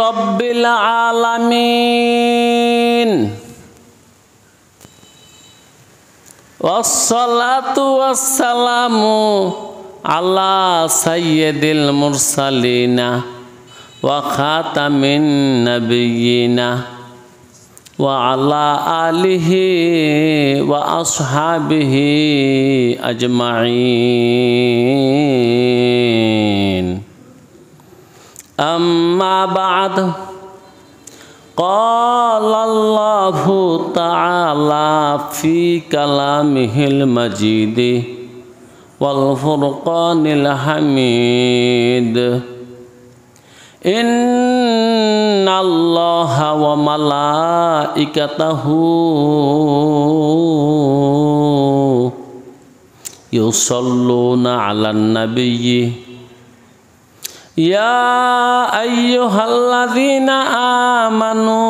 রব্বিল আলামিন ওয়াসসালাতু ওয়াসসালামু আলা সাইয়্যিদিল মুরসালিনা ওয়া খাতামিন নাবিয়্যিনা ওয়া আলা আলিহি ওয়া আসহাবিহি আজমাইন আম্মা বা'দ ক্বালা আল্লাহু তাআলা ফি কালামিহিল মাজিদ ওয়াল ফুরকানিল হামিদ ইন্নাল্লাহা ওয়া মালাইকাতাহু ইউসাল্লুনা আলান নাবিয়্যি ইয়া আইয়ুহাল্লাযীনা আমানু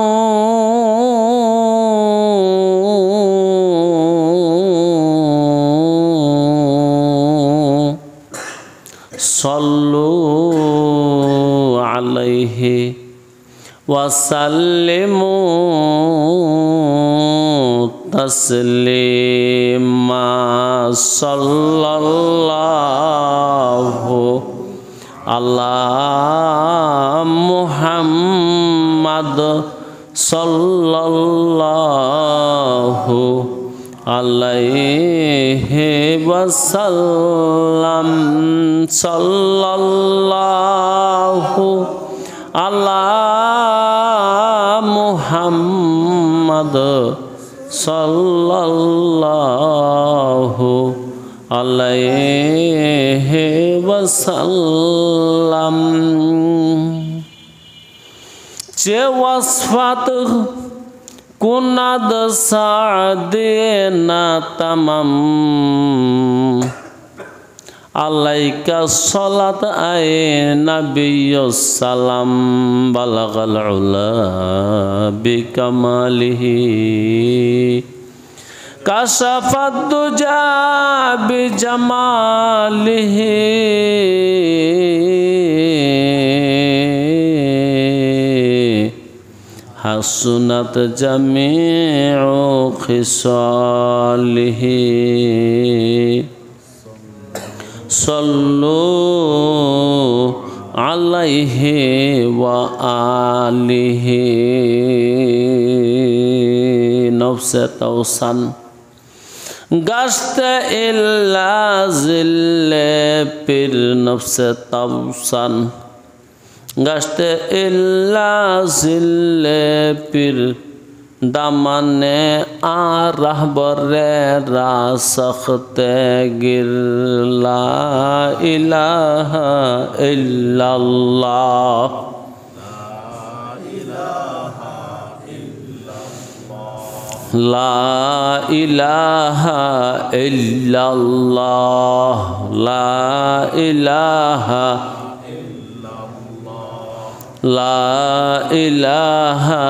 সাল্লু আলাইহি ওয়া সাল্লিমু তাসলিমা সাল্লাল্লাহু আলা মুহাম্মাদ সাল্লাল্লাহু আলাইহি ওয়াসাল্লাম সাল্লাল্লাহু আলা মুহাম্মাদ সাল্লাল্লাহু আলাইহি ওয়াসাল্লাম যে ওয়াসফাত কুনাদ সাদেনা তামাম আলাইকা সালাত আয়ে নাবিয়্যুস সালাম বালাগাল উলা বিকামালিহি কাশাফাদ দুজা বিজামালিহি হাসুনাত জামিউ খিসালিহি সাল্লু আলাইহি ওয়া আলিহি নফসে তাওসান গাশতে ইল্লা জিল্লে পীর নফসে তাওসান গাশতে ইল্লা জিল্লে পীর দামানে আ রাহবরে রাসখতে গির লা ইলাহা ইল্লাল্লাহ লা ইলাহা ইল্লাল্লাহ লা ইলাহা লা ইলাহা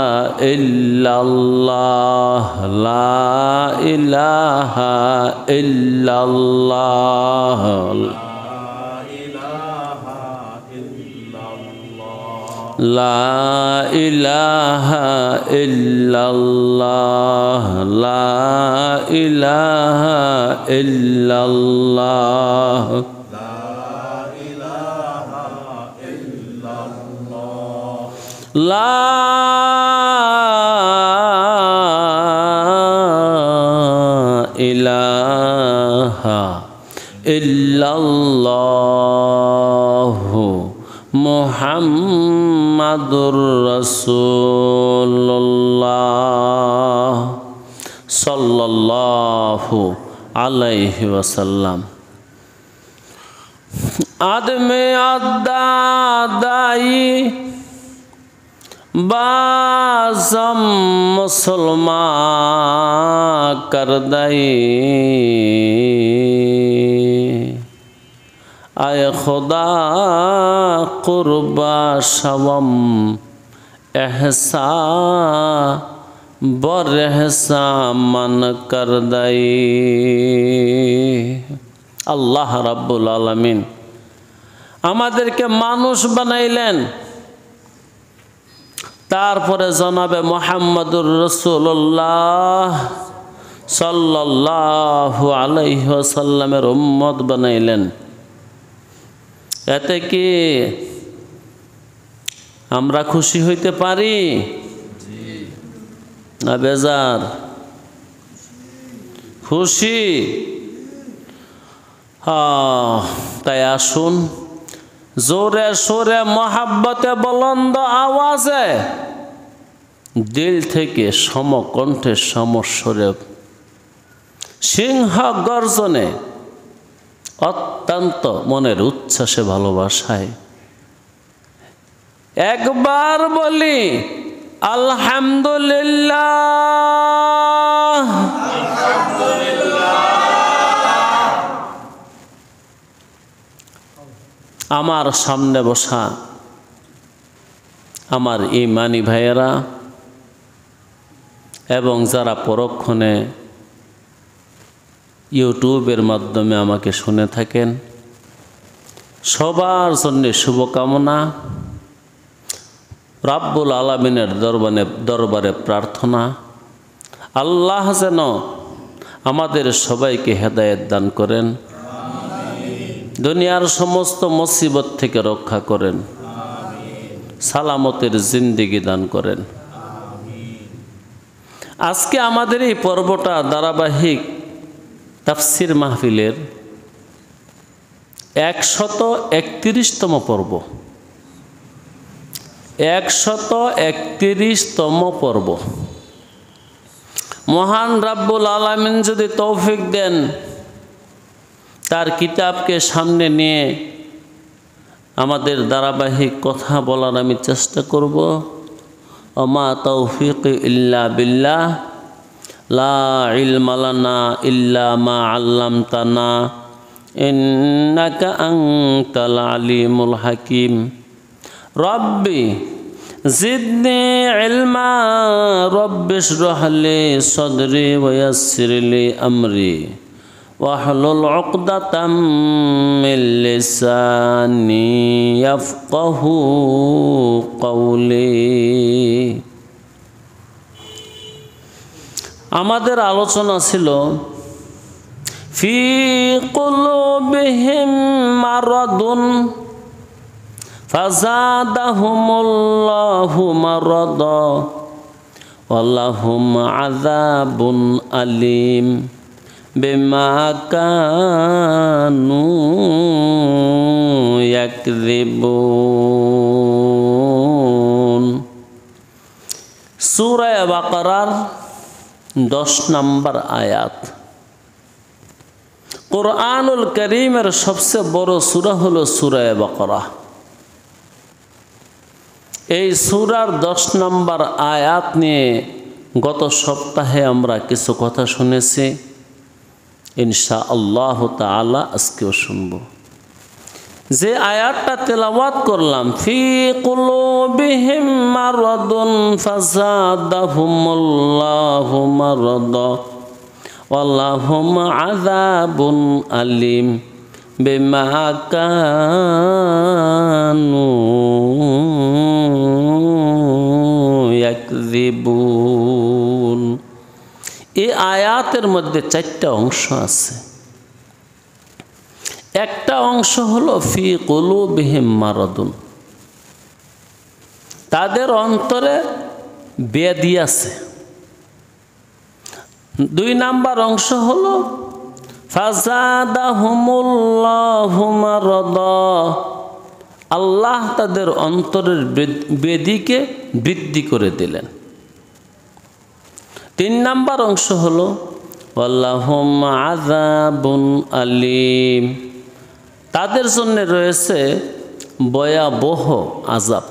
ইল্লাল্লাহ লা ইলাহা ইল্লাল্লাহ লা ইলাহা ইল্লাল্লাহ লা ইলাহা ইল্লাল্লাহ লা ইলাহা ইল্লাল্লাহু মুহাম্মাদুর রাসূলুল্লাহ সাল্লাল্লাহু আলাইহি ওয়াসাল্লাম আদমে আদাদাই बाज़म मुसलमान कर दई आय खुदा कुर्बा शवम एहसा बरहसा मन कर दई। আল্লাহ রাব্বুল আলামিন আমাদেরকে মানুষ বানাইলেন, তারপরে জনাবে মুহাম্মদুর রাসূলুল্লাহ সাল্লাল্লাহু আলাইহি ওয়াসাল্লামের উম্মত বানাইলেন। এতে কি আমরা খুশি হইতে পারি না বেজার? খুশি। তাই আসুন জোরে সোরে মহাব্বতে বুলন্দ আওয়াজে দিল থেকে সমকণ্ঠে সমস্বরে সিংহ গর্জনে অত্যন্ত মনের উচ্ছ্বাসে ভালোবাসায় একবার বলি আলহামদুলিল্লাহ। আমার সামনে বসা আমার ঈমানি ভাইয়েরা এবং যারা পরক্ষণে ইউটিউবের মাধ্যমে আমাকে শুনে থাকেন, সবার জন্য শুভকামনা। রাব্বুল আলামিনের দরবারে প্রার্থনা, আল্লাহ যেন আমাদের সবাইকে হেদায়েত দান করেন, দুনিয়ার সমস্ত মুসিবত থেকে রক্ষা করেন, সালামতের জিন্দেগি দান করেন। আজকে আমাদের এই পর্বটা ধারাবাহিক তাফসির মাহফিলের 131তম পর্ব। 131তম পর্ব। মহান রাব্বুল আলামিন যদি তৌফিক দেন, তার কিতাবকে সামনে নিয়ে আমাদের ধারাবাহিক কথা বলার আমি চেষ্টা করব। ওমা তৌফিক ইল্লা বিল্লাহ, লা ইলমা লানা ইল্লা মা আল্লামতানা ইন্নাকা আনতাল আলিমুল হাকিম। রব্বি জিদনি ইলমা, রব্বি ইশরাহ লি সাদরি ওয়া ইয়াসসির লি আমরি ওয়াহলুল উকদাতাম মিন লিসানি ইয়াফকাহু কওলি। আমাদের আলোচনা ছিল ফি কুলুবিহিম মারাদুন ফাযাদাহুমুল্লাহু মারাদা ওয়ালাহুম আযাবুন আলীম বিমা কানু ইয়াকযিবুন। সূরা বাকারার 10 নম্বর আয়াত। কুরআনুল কারীমের সবচেয়ে বড় সূরা হলো সূরা বাকারা। এই সূরার 10 নম্বর আয়াত নিয়ে গত সপ্তাহে আমরা কিছু কথা শুনেছি, ইনশাআল্লাহ তাআলা আজকেও শুনব। যে আয়াতটা তেলাওয়াত করলাম, ফি কুলুবিহিম মারাদুন ফাযাদাহুমুল্লাহু মারাদা ওয়ালাহুম আযাবুন আলীম বিমা কানু ইয়াকযিবুন। এই আয়াতের মধ্যে 4টা অংশ আছে। একটা অংশ হলো ফি কুলুবিহিম মারাদুন, তাদের অন্তরে ব্যাধি আছে। 2 নাম্বার অংশ হলো ফাযাদাহুমুল্লাহু মারাদা, আল্লাহ তাদের অন্তরের ব্যাধিকে বৃদ্ধি করে দিলেন। 3 নাম্বার অংশ হলো ওয়ালাহুম আযাবুন আলীম, তাদের জন্য রয়েছে ভয়াবহ আযাব।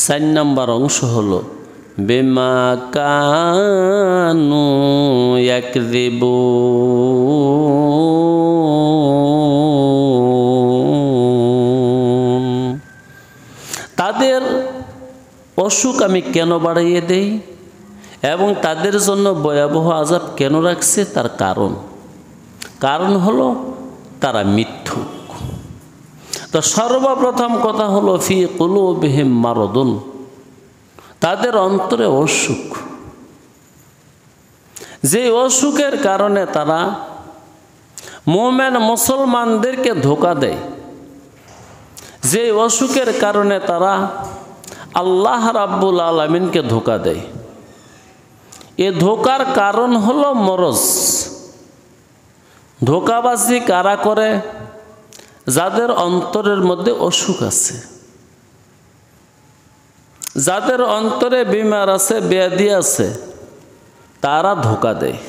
4 নাম্বার অংশ হলো বিমা কানু ইয়াকযিবুন। তাদের অসুখ আমি কেন বাড়াইয়ে দেই এবং তাদের জন্য ভয়াবহ আযাব কেন রাখছে, তার কারণ হলো তারা মিথ্যুক। তো সর্বপ্রথম কথা হলো ফি কুলুবিহিম মারাদুন, তাদের অন্তরে অসুখ, যে অসুখের কারণে তারা মুমিন মুসলমানদেরকে ধোঁকা দেয়, যে অসুখের কারণে তারা আল্লাহ রাব্বুল আলামিনকে ধোঁকা দেয়। এ ধোঁকার কারণ হলো মরজ। ধোঁকাবাজি কারা করে? যাদের অন্তরের মধ্যে অসুখ আছে, যাদের অন্তরে বিমার আছে, ব্যাধি আছে, তারা ধোঁকা দেয়।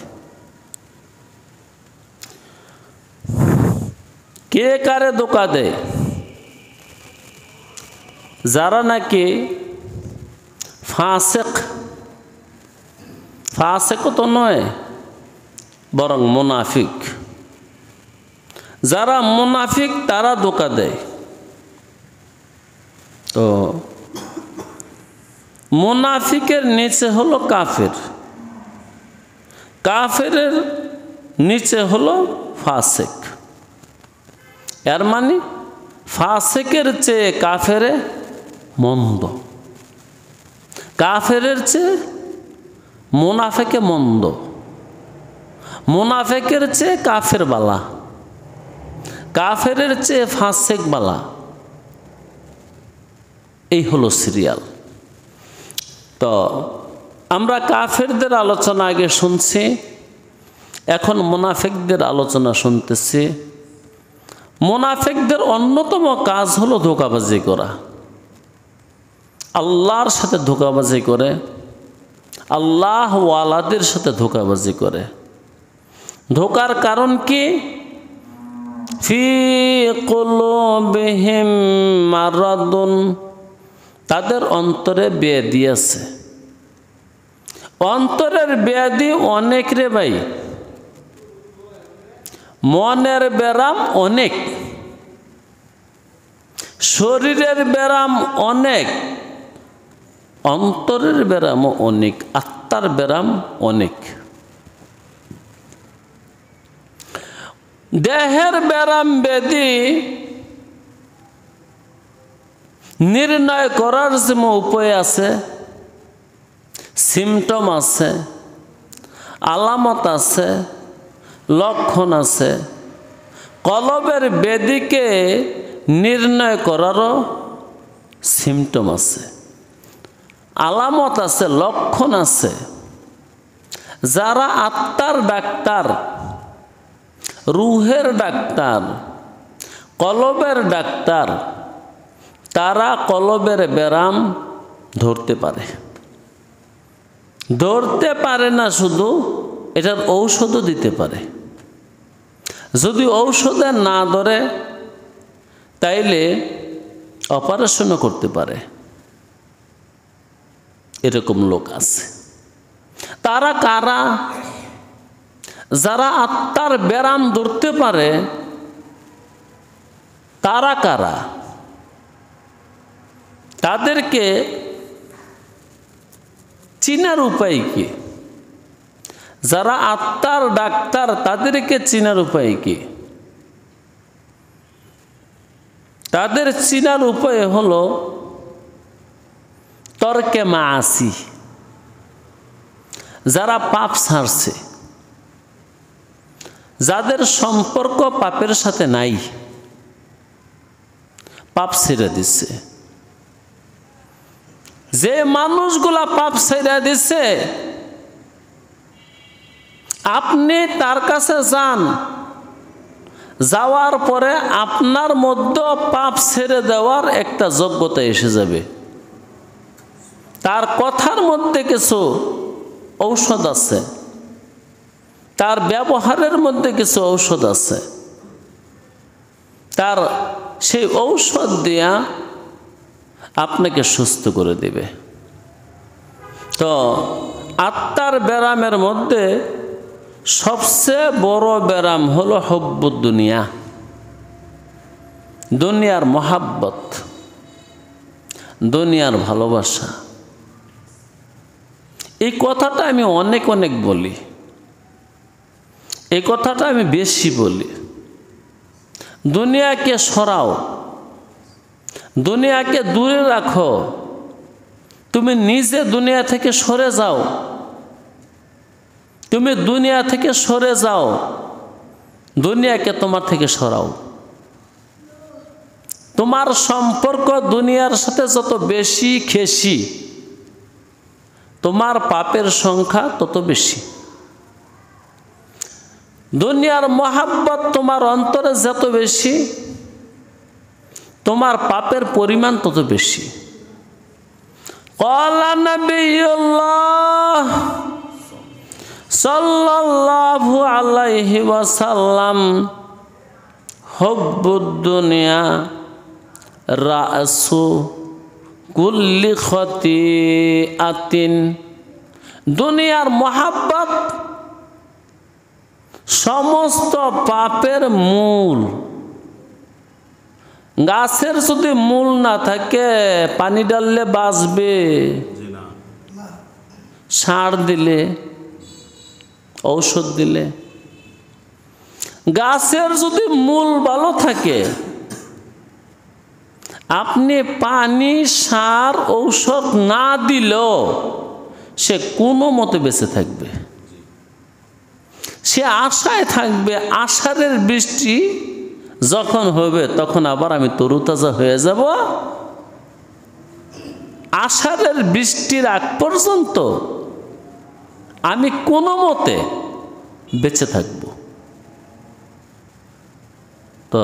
কে কারে ধোঁকা দেয়? যারা নাকি ফাসেক, ফাসেক তো নয় বরং মুনাফিক, যারা মুনাফিক তারা ধোঁকা দেয়। তো মুনাফিকের নিচে হলো কাফের, কাফেরের নিচে হলো ফাসেক। এর মানে ফাসেকের চেয়ে কাফেরে মন্দ, কাফেরের চেয়ে মুনাফেকে মন্দ, মুনাফেকের চেয়ে কাফের বালা, কাফেরের চেয়ে ফাসেক বালা। এই হলো সিরিয়াল। তো আমরা কাফেরদের আলোচনা আগে শুনছি, এখন মুনাফিকদের আলোচনা শুনতেছি। মুনাফিকদের অন্যতম কাজ হলো ধোঁকাবাজি করা, আল্লাহর সাথে ধোঁকাবাজি করে, আল্লাহ ওয়ালাদের সাথে ধোঁকাবাজি করে। ধোঁকার কারণ কি? ফি কুলুবিহিম মারাদুন, তাদের অন্তরে ব্যাধি আছে। অন্তরের ব্যাধি অনেক রে ভাই, মনের ব্যারাম অনেক, শরীরের ব্যারাম অনেক, অন্তরের ব্যারামও অনেক, আত্মার ব্যারাম অনেক। দেহের ব্যারাম ব্যাধি নির্ণয় করার যে উপায় আছে, সিমটম আছে, আলামত আছে, লক্ষণ আছে। কলবের ব্যাধিকে নির্ণয় করারও সিমটম আছে, আলামত আছে, লক্ষণ আছে। যারা আত্মার ডাক্তার, রুহের ডাক্তার, কলবের ডাক্তার, তারা কলবের ব্যারাম ধরতে পারে। ধরতে পারে না শুধু, এটার ঔষধও দিতে পারে। যদি ঔষধে না ধরে তাইলে অপারেশনও করতে পারে। এরকম লোক আছে। তারা কারা? যারা আত্মার ব্যারাম ধরতে পারে তারা কারা? তাদেরকে চিনার উপায় কি? যারা আত্মার ডাক্তার তাদেরকে চিনার উপায় কি? তাদের চিনার উপায় হলো তর্কে মাআসি। যারা পাপ ছাড়ছে, যাদের সম্পর্ক পাপের সাথে নাই, পাপ ছেড়ে দিচ্ছে। যে মানুষগুলা পাপ ছেড়ে দিচ্ছে, আপনি তার কাছে যান, যাওয়ার পরে আপনার মধ্যে পাপ ছেড়ে দেওয়ার একটা যোগ্যতা এসে যাবে। তার কথার মধ্যে কিছু ঔষধ আছে, তার ব্যবহারের মধ্যে কিছু ঔষধ আছে। তার সেই ঔষধ দিয়া আপনাকে সুস্থ করে দিবে। তো আত্মার ব্যারামের মধ্যে সবচেয়ে বড় ব্যারাম হলো হব্বুদ দুনিয়া, দুনিয়ার মহাব্বত, দুনিয়ার ভালোবাসা। এই কথাটা আমি অনেক অনেক বলি, এই কথাটা আমি বেশি বলি। দুনিয়াকে সরাও, দুনিয়াকে দূরে রাখো, তুমি নিজে দুনিয়া থেকে সরে যাও, তুমি দুনিয়া থেকে সরে যাও, দুনিয়াকে তোমার থেকে সরাও। তোমার সম্পর্ক দুনিয়ার সাথে যত বেশি খেসি, তোমার পাপের সংখ্যা তত বেশি। দুনিয়ার মহাব্বত তোমার অন্তরে যত বেশি, তোমার পাপের পরিমাণ তত বেশি। ক্বালা নবিয়ুল্লাহ সাল্লাল্লাহু আলাইহি ওয়াসাল্লাম, হুব্বুদ দুনিয়া রাসু কুল্লি খতিআতিন। দুনিয়ার মহাব্বত সমস্ত পাপের মূল। গাছের যদি মূল না থাকে, পানি ডাললে বাঁচবে? সার দিলে, ঔষধ দিলে। গাছের যদি মূল ভালো থাকে, আপনি পানি, সার, ঔষধ না দিলেও সে কোনো মতে বেঁচে থাকবে। সে আশায় থাকবে, আষাঢ়ের বৃষ্টি যখন হবে তখন আবার আমি তরুতাজা হয়ে যাব। আষাঢ়ের বৃষ্টির আগ পর্যন্ত আমি কোনো মতে বেঁচে থাকব। তো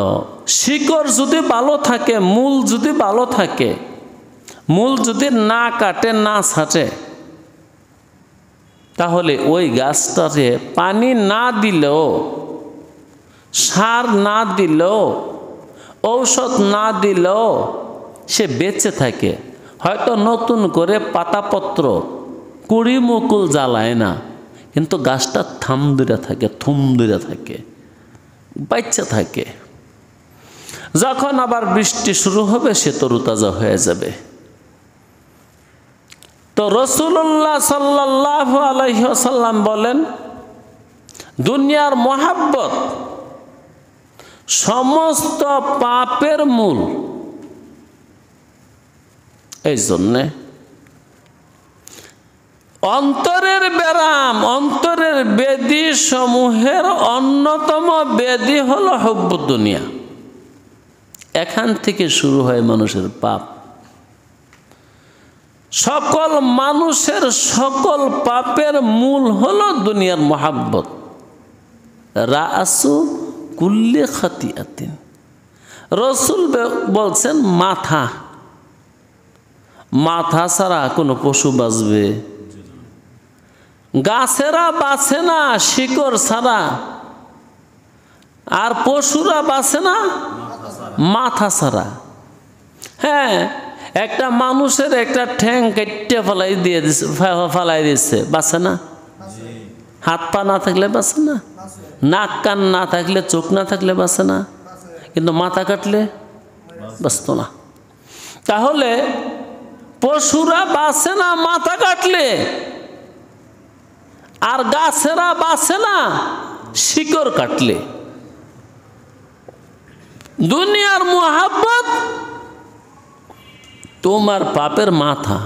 শিকড় যদি ভালো থাকে, মূল যদি ভালো থাকে, মূল যদি না কাটে, না ছাঁটে, তাহলে ওই গাছটাতে পানি না দিলেও, সার না দিলেও, ঔষধ না দিলেও সে বেঁচে থাকে। হয়তো নতুন করে পাতাপত্র, কুড়ি মুকুল জ্বালায় না, কিন্তু গাছটা থাম ধরে থাকে, থুম ধরে থাকে, বাচ্চা থাকে। যখন আবার বৃষ্টি শুরু হবে সে তরুতাজা হয়ে যাবে। তো রাসূলুল্লাহ সাল্লাল্লাহু আলাইহি ওয়াসাল্লাম বলেন, দুনিয়ার মহাব্বত সমস্ত পাপের মূল। এই জন্যে অন্তরের ব্যারাম, অন্তরের ব্যাধি সমূহের অন্যতম ব্যাধি হলো হুব্বুদ দুনিয়া। এখান থেকে শুরু হয় মানুষের পাপ। সকল মানুষের সকল পাপের মূল হলো দুনিয়ার মহাব্বত। রাসু কুল্লি খতিআতিন। রাসূল বলছেন মাথা, মাথা ছাড়া কোনো পশু বাঁচবে? গাছেরা বাঁচে না শিকড় ছাড়া, আর পশুরা বাঁচে না মাথা ছাড়া। হ্যাঁ, একটা মানুষের একটা ঠ্যাং কেটে ফেলাই দিচ্ছে, বাঁচে না? হাত পা না থাকলে বাঁচে না? নাক কান না থাকলে, চোখ না থাকলে বাঁচে না? কিন্তু মাথা কাটলে বাঁচত না। তাহলে পশুরা বাঁচে না মাথা কাটলে, আর গাছেরা বাঁচে না শিকড় কাটলে। দুনিয়ার মুহাব্বত তোমার পাপের মাথা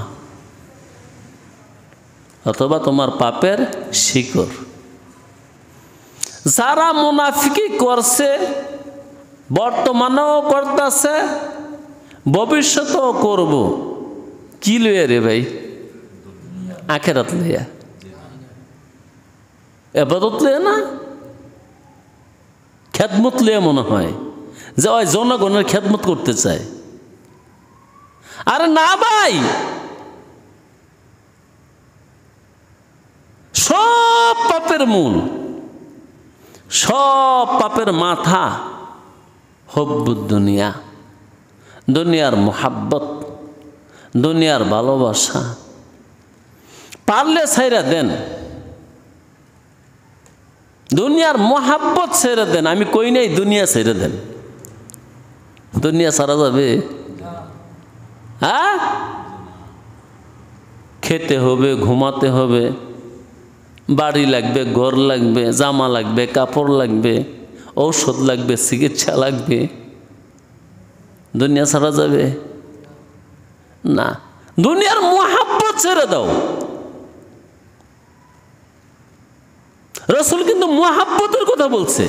অথবা তোমার পাপের শিকড়। যারা মুনাফিকি করছে, বর্তমানেও করতেছে, ভবিষ্যতেও করব, কি লইয়া রে ভাই? আখেরাত লইয়া, ইবাদত লইয়া না, খেদমত লইয়া মনে হয় যে ওই জনগণের খেদমত করতে চায়। আরে না ভাই, সব পাপের মূল, সব পাপের মাথা হুব্বুদ দুনিয়া। দুনিয়ার মোহাব্বত, দুনিয়ার ভালোবাসা। পারলে ছাইরা দেন, দুনিয়ার মোহাব্বত ছেড়ে দেন। আমি কই নাই দুনিয়া ছেড়ে দেন, দুনিয়া ছাড়া যাবে? হ্যাঁ, খেতে হবে, ঘুমাতে হবে, বাড়ি লাগবে, ঘর লাগবে, জামা লাগবে, কাপড় লাগবে, ঔষধ লাগবে, চিকিৎসা লাগবে। দুনিয়া ছাড়া যাবে না। দুনিয়ার মুহাব্বত ছেড়ে দাও। রাসূল কিন্তু মুহাব্বতের কথা বলছে।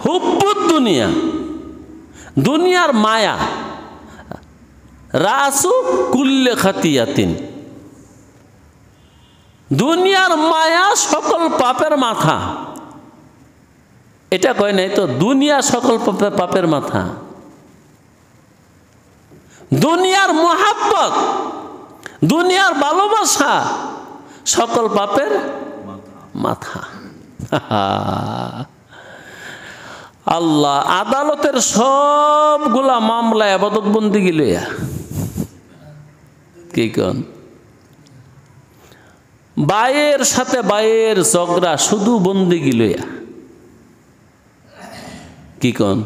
হুব্বুদ দুনিয়া, দুনিয়ার মায়া, রাসু কুল্লে খাতিয়াতিন, দুনিয়ার মায়া সকল পাপের মাথা। এটা কয় নাই তো, দুনিয়া সকল পাপের মাথা। দুনিয়ার মুহাব্বত, দুনিয়ার ভালোবাসা সকল পাপের মাথা। আল্লাহ আদালতের সবগুলা মামলা ইবাদত বন্দেগী লইয়া, কি কন? বাইয়ের সাথে বাইয়ের ঝগড়া শুধু বন্দেগী লইয়া, কি কন?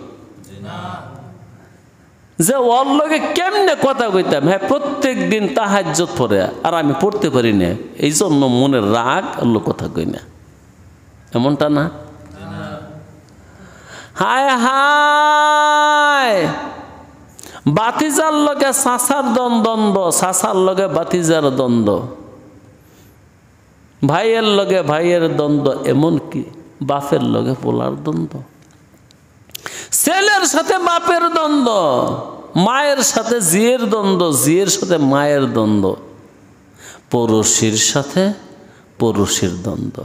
যে ওর লগে কেমনে কথা কইতাম, হ্যাঁ প্রত্যেক দিন তাহাজ্জুদ পড়ে আর আমি পড়তে পারি না, এই জন্য মনের রাগ আল্লাহ কথা কই না, এমনটা না? হায় হায়, বাতিজার লগে চাচার দ্বন্দ্ব, চাচার লগে বাতিজার দ্বন্দ্ব, ভাইয়ের লগে ভাইয়ের দ্বন্দ্ব, এমনকি বাপের লগে পোলার দ্বন্দ্ব, ছেলের সাথে বাপের দ্বন্দ্ব, মায়ের সাথে জিয়ের দ্বন্দ্ব, জিয়ের সাথে মায়ের দ্বন্দ্ব, পড়শির সাথে পড়শির দ্বন্দ্ব,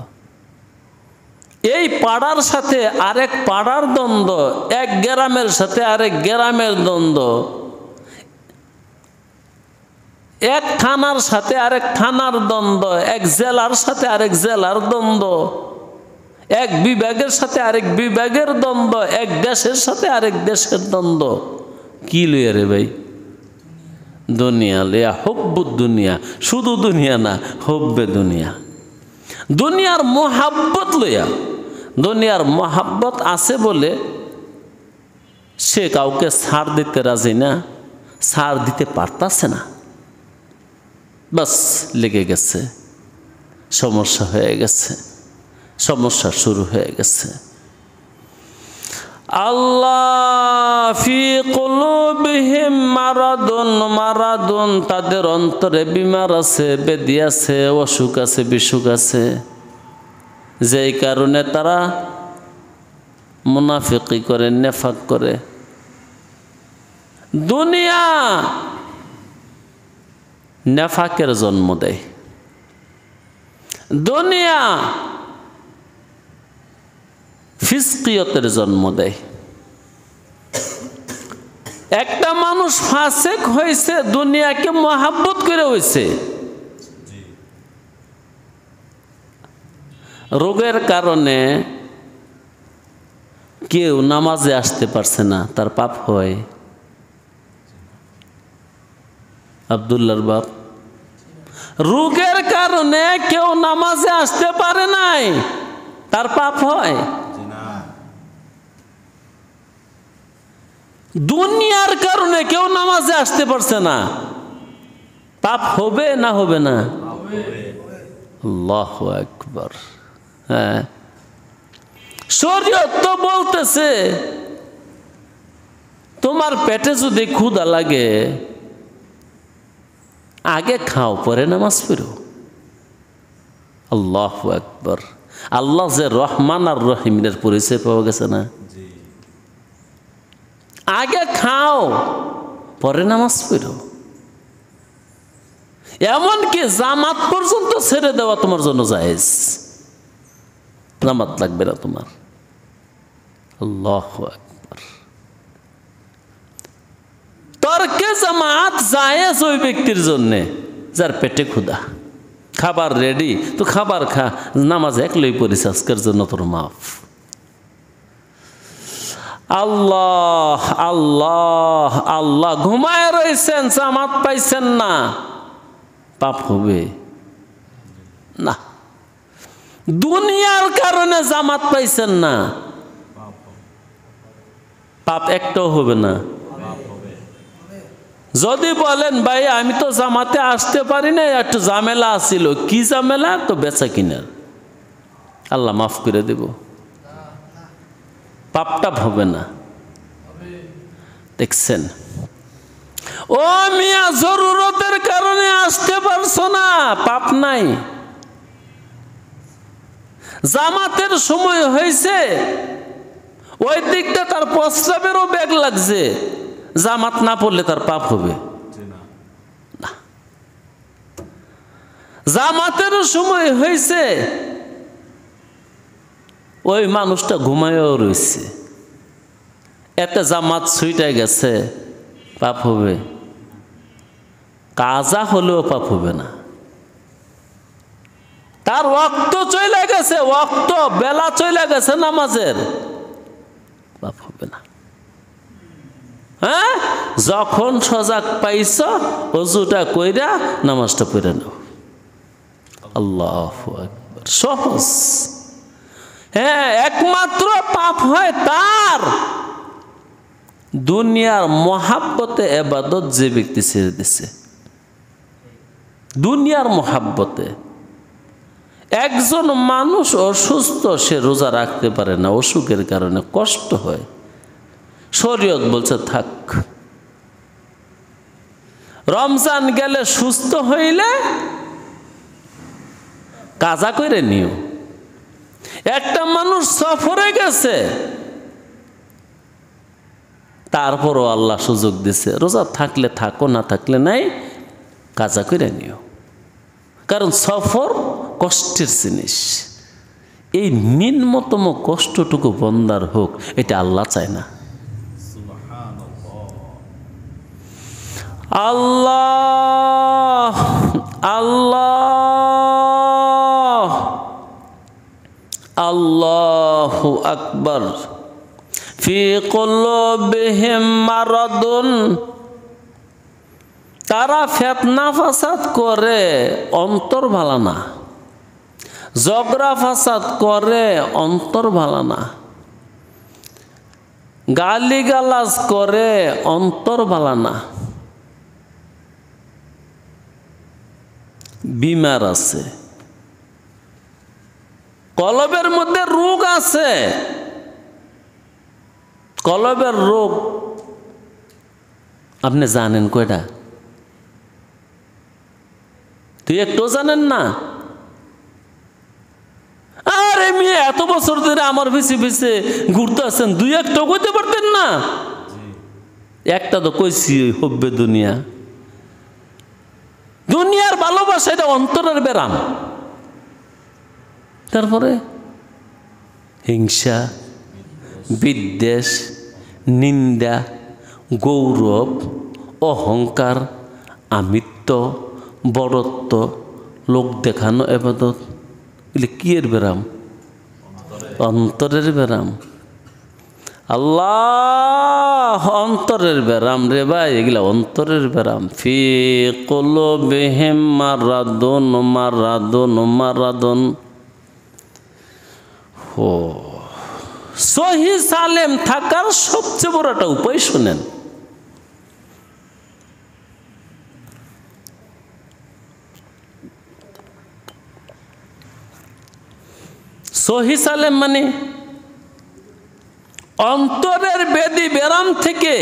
এই পাড়ার সাথে আরেক পাড়ার দ্বন্দ্ব, এক গ্রামের সাথে আরেক গ্রামের দ্বন্দ্ব, এক থানার সাথে আরেক থানার দ্বন্দ্ব, এক জেলার সাথে আরেক জেলার দ্বন্দ্ব, এক বিভাগের সাথে আরেক বিভাগের দ্বন্দ্ব, এক দেশের সাথে আরেক দেশের দ্বন্দ্ব। কি লইয়া রে ভাই? দুনিয়া লইয়া, হুব্বুদ দুনিয়া, শুধু দুনিয়া না, হুব্বে দুনিয়া, দুনিয়ার মুহাব্বত লইয়া। দুনিয়ার মুহাব্বত আছে বলে সে কাউকে ছাড় দিতে রাজি না, ছাড় দিতে পারতাছে না, বাস লেগে গেছে, সমস্যা হয়ে গেছে, সমস্যা শুরু হয়ে গেছে। আল্লাহ ফি কুলুবিহিম মারাদুন, মারাদুন, তাদের অন্তরে বিমার আছে, বেদি আছে, অসুখ আছে, বিসুখ আছে, যেই কারণে তারা মুনাফিকি করে, নেফাক করে। দুনিয়া নেফাকের জন্ম দেয়, দুনিয়া ফিসকিয়তের জন্ম দেয়। একটা মানুষ ফাসেক হয়েছে, দুনিয়াকে মহাব্বত করে হয়েছে। রোগের কারণে কেউ নামাজে আসতে পারছে না, তার পাপ হয়? আব্দুল্লাহর বাপ, রোগের কারণে কেউ নামাজে আসতে পারে নাই, তার পাপ হয়? দুনিয়ার কারণে কেউ নামাজে আসতে পারছে না, পাপ হবে না হবে না? আল্লাহু আকবার। হ্যাঁ, শরীয়ত তো বলতেছে তোমার পেটে যদি ক্ষুধা লাগে আগে খাও, পরে নামাজ পড়ো। আল্লাহু আকবার। আল্লাহ যে রহমান আর রহিমের পরিচয় পাওয়া গেছে না? আগে খাও, পরে নামাজ পড়ো। এমনকি জামাত পর্যন্ত ছেড়ে দেওয়া তোমার জন্য জায়েজ, জামাত লাগবে না তোমার। আল্লাহু আকবার। তরকে জামাত জায়েজ ওই ব্যক্তির জন্য যার পেটে ক্ষুধা, খাবার রেডি, তো খাবার খা, নামাজ একলাই পড়িস, আজকের জন্য তোর মাফ। আল্লাহ আল্লাহ আল্লাহ, ঘুমায় রয়েছেন, জামাত পাইছেন না, পাপ হবে না। দুনিয়ার কারণে জামাত পাইছেন না, পাপ একটাও হবে না। যদি বলেন ভাই আমি তো জামাতে আসতে পারি না, একটু ঝামেলা আছিল, কি ঝামেলা? তো বেচা কিনার, আল্লাহ মাফ করে দেব, পাপটা হবে না। দেখছেন, ও মিয়া জরুরতের কারণে আসতে পারছো না, পাপ নাই। জামাতের সময় হয়েছে, ওই দিকটা তার প্রস্রাবেরও ব্যাগ লাগছে, জামাত না পড়লে তার পাপ হবে না। জামাতেরও সময় হয়েছে, ওই মানুষটা ঘুমায়ও রয়েছে, এতে জামাত ছুইটাই গেছে, পাপ হবে? কাজা হলেও পাপ হবে না। তার ওয়াক্ত চলে গেছে, ওয়াক্ত বেলা চলে গেছে নামাজের, পাপ হবে না। হ্যাঁ, যখন সজাগ পাইছ ওযুটা কইরা নামাজটা পড়ে নাও। আল্লাহু আকবার, সহজ। হ্যাঁ, একমাত্র পাপ হয় তার দুনিয়ার মহাব্বতে ইবাদত যে ব্যক্তি ছেড়ে দিছে। দুনিয়ার মহাব্বতে একজন মানুষ অসুস্থ, সে রোজা রাখতে পারে না, অসুখের কারণে কষ্ট হয়, শরীয়ত বলছে থাক। রমজান গেলে সুস্থ হইলে কাজা করে নিও। একটা মানুষ সফরে গেছে, তারপরও আল্লাহ সুযোগ দিছে, রোজা থাকলে থাকো, না থাকলে নাই, কাজা করে নিও। কারণ সফর কষ্টের জিনিস, এই নিম্নতম কষ্টটুকু বন্দার হোক, এটা আল্লাহ চায় না। আল্লাহ আল্লাহ আল্লাহু আকবার। ফি কুলুবিহিম মারাদুন, তারা ফিতনা ফাসাদ করে, অন্তর ভালো না। ঝগড়া ফাসাদ করে, অন্তর ভালো না। গালিগালাজ করে, অন্তর ভালো না। বিমার আছে, কলবের মধ্যে রোগ আছে। কলবের রোগ আপনি জানেন কয়টা? তুই একটু জানেন না? আরে মেয়ে, এত বছর ধরে আমার পিছে পিছে ঘুরতে আছেন, দুই একটা কইতে পারতেন না? একটা তো কইছি, হব্বে দুনিয়া। দুনিয়ার ভালোবাসা এটা অন্তরের ব্যারাম। তারপরে হিংসা, বিদ্বেষ, নিন্দা, গৌরব, অহংকার, আমিত্ব, বড়ত্ব, লোক দেখানো ইবাদত, এগুলি কি এর ব্যারাম? অন্তরের ব্যারাম। আল্লাহ অন্তরের ব্যারাম রে ভাই, এগুলা অন্তরের ব্যারাম। ফি কুলুবিহিম মারাদুন মারাদুন মারাদুন। ও সহি সালেম থাকার সবচেয়ে বড় একটা উপায় শুনেন। সহি সালেম মানে অন্তরের বেদি ব্যারাম থেকে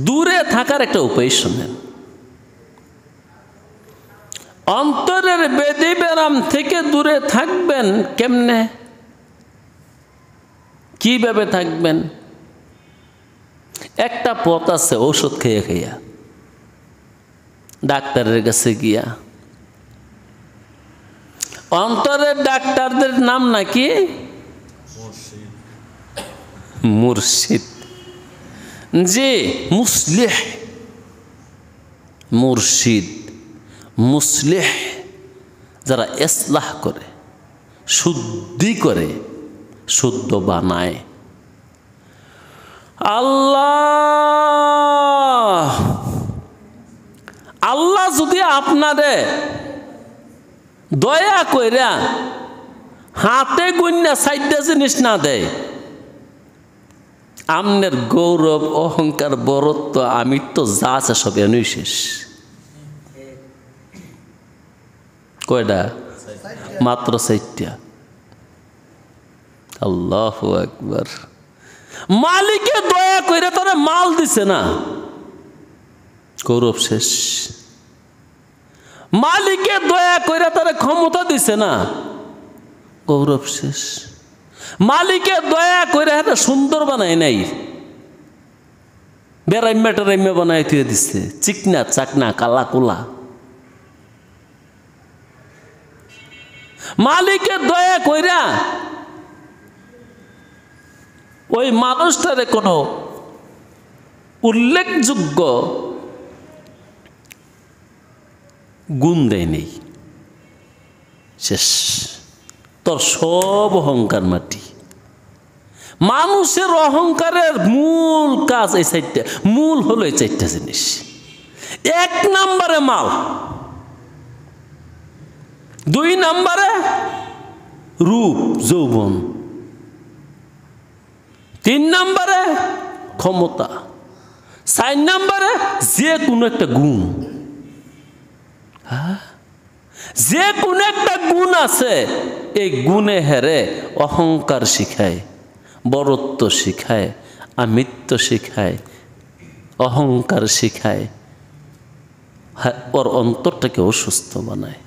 দূরে থাকার একটা উপায় শুনেন। অন্তরের বেদি ব্যারাম থেকে দূরে থাকবেন কেমনে? কিভাবে থাকবেন? একটা পথ আছে, ঔষধ খেয়ে খাইয়া, ডাক্তারের কাছে গিয়া। অন্তরের ডাক্তারদের নাম নাকি মুর্শিদ। জি, মুসলিহ, মুর্শিদ, মুসলিহ, যারা ইসলাহ করে, শুদ্ধি করে, শুদ্ধ বানায়। আল্লাহ আল্লাহ যদি আপনারে দয়া কইরা হাতে গুন্না সাইডা জিনিস না দেয়, আমনের গৌরব, অহংকার, বরত্ব, আমিত্ব যা আছে সব এনই শেষ। কয়টা? মাত্র 4টা। আল্লাহু আকবার। মালিকে দয়া কইরা তারে মাল দিছে না, গৌরব শেষ। মালিকে দয়া কইরা তারে ক্ষমতা দিছে না, গৌরব শেষ। মালিকে দয়া কইরা এটা সুন্দর বানাই নাই, বেড়াইম্যা টেরাইম্যা বানাই থুয়ে দিচ্ছে, চিকনা চাকনা কালা কোলা। মালিকে দয়া কইরা ওই মানুষটারে কোনো উল্লেখযোগ্য গুণ দেয় নেই, শেষ। তোর সব অহংকার মাটি। মানুষের অহংকারের মূল কাজ এই চারটা, মূল হলো এই চারটা জিনিস। এক নম্বরে মাল, দুই নম্বরে রূপ যৌবন, তিন নম্বরে ক্ষমতা, চার নম্বরে যে কোনো একটা গুণ। যে কোনো একটা গুণ আছে, এই গুণে হেরে অহংকার শিখায়, বরত্ব শিখায়, আমিত্ব শিখায়, অহংকার শিখায়, ওর অন্তরটাকে অসুস্থ বানায়।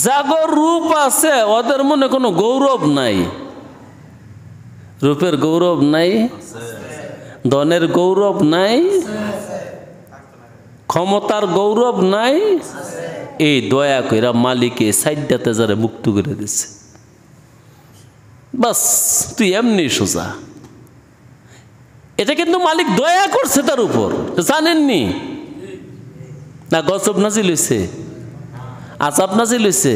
যাগর রূপ আছে ওদের মনে কোনো গৌরব নাই, রূপের গৌরব নাই, ধনের গৌরব নাই, ক্ষমতার গৌরব নাই। এই দয়া কইরা মালিকে সাইডটাতে যারা মুক্ত করে দিচ্ছে, বাস তুই এমনি সোজা। এটা কিন্তু মালিক দয়া করছে তার উপর, জানেননি না? গজব নাজিল হইছে, আযাব নাজিল হইছে,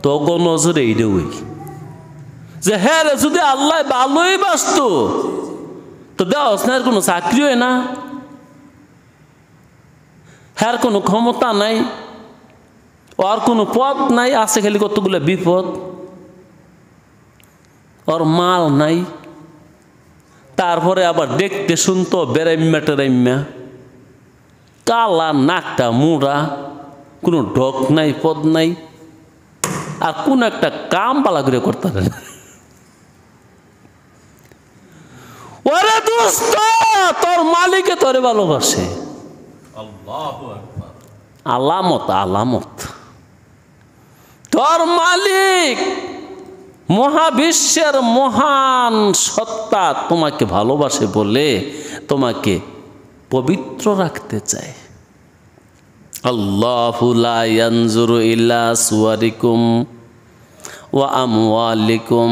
তো নজরে এইটা ওই যে হ্যাঁ রে, যদি আল্লাহ ভালোই বাসত তো দেওয়া স্নার কোনো চাকরি হয় না, হ্যার কোনো ক্ষমতা নাই, ওর কোনো পদ নাই, আছে খালি কতগুলো বিপদ, ওর মাল নাই, তারপরে আবার দেখতে শুনতো বেড়াইম্যা টেরাইম্যা, কালা, নাকটা মুড়া, কোনো ঢক নাই, পদ নাই, আর কোন একটা কাম পালা করে করতে পারে না। ওরে দোস্ত, তোর মালিকে তোরে ভালোবাসে, আলামত আলামত। তোর মালিক মহাবিশ্বের মহান সত্তা তোমাকে ভালোবাসে বলে তোমাকে পবিত্র রাখতে চায়। আল্লাহু লা ইয়ানজুরু ইলা সুওয়ারিকুম ওয়া আমওয়ালিকুম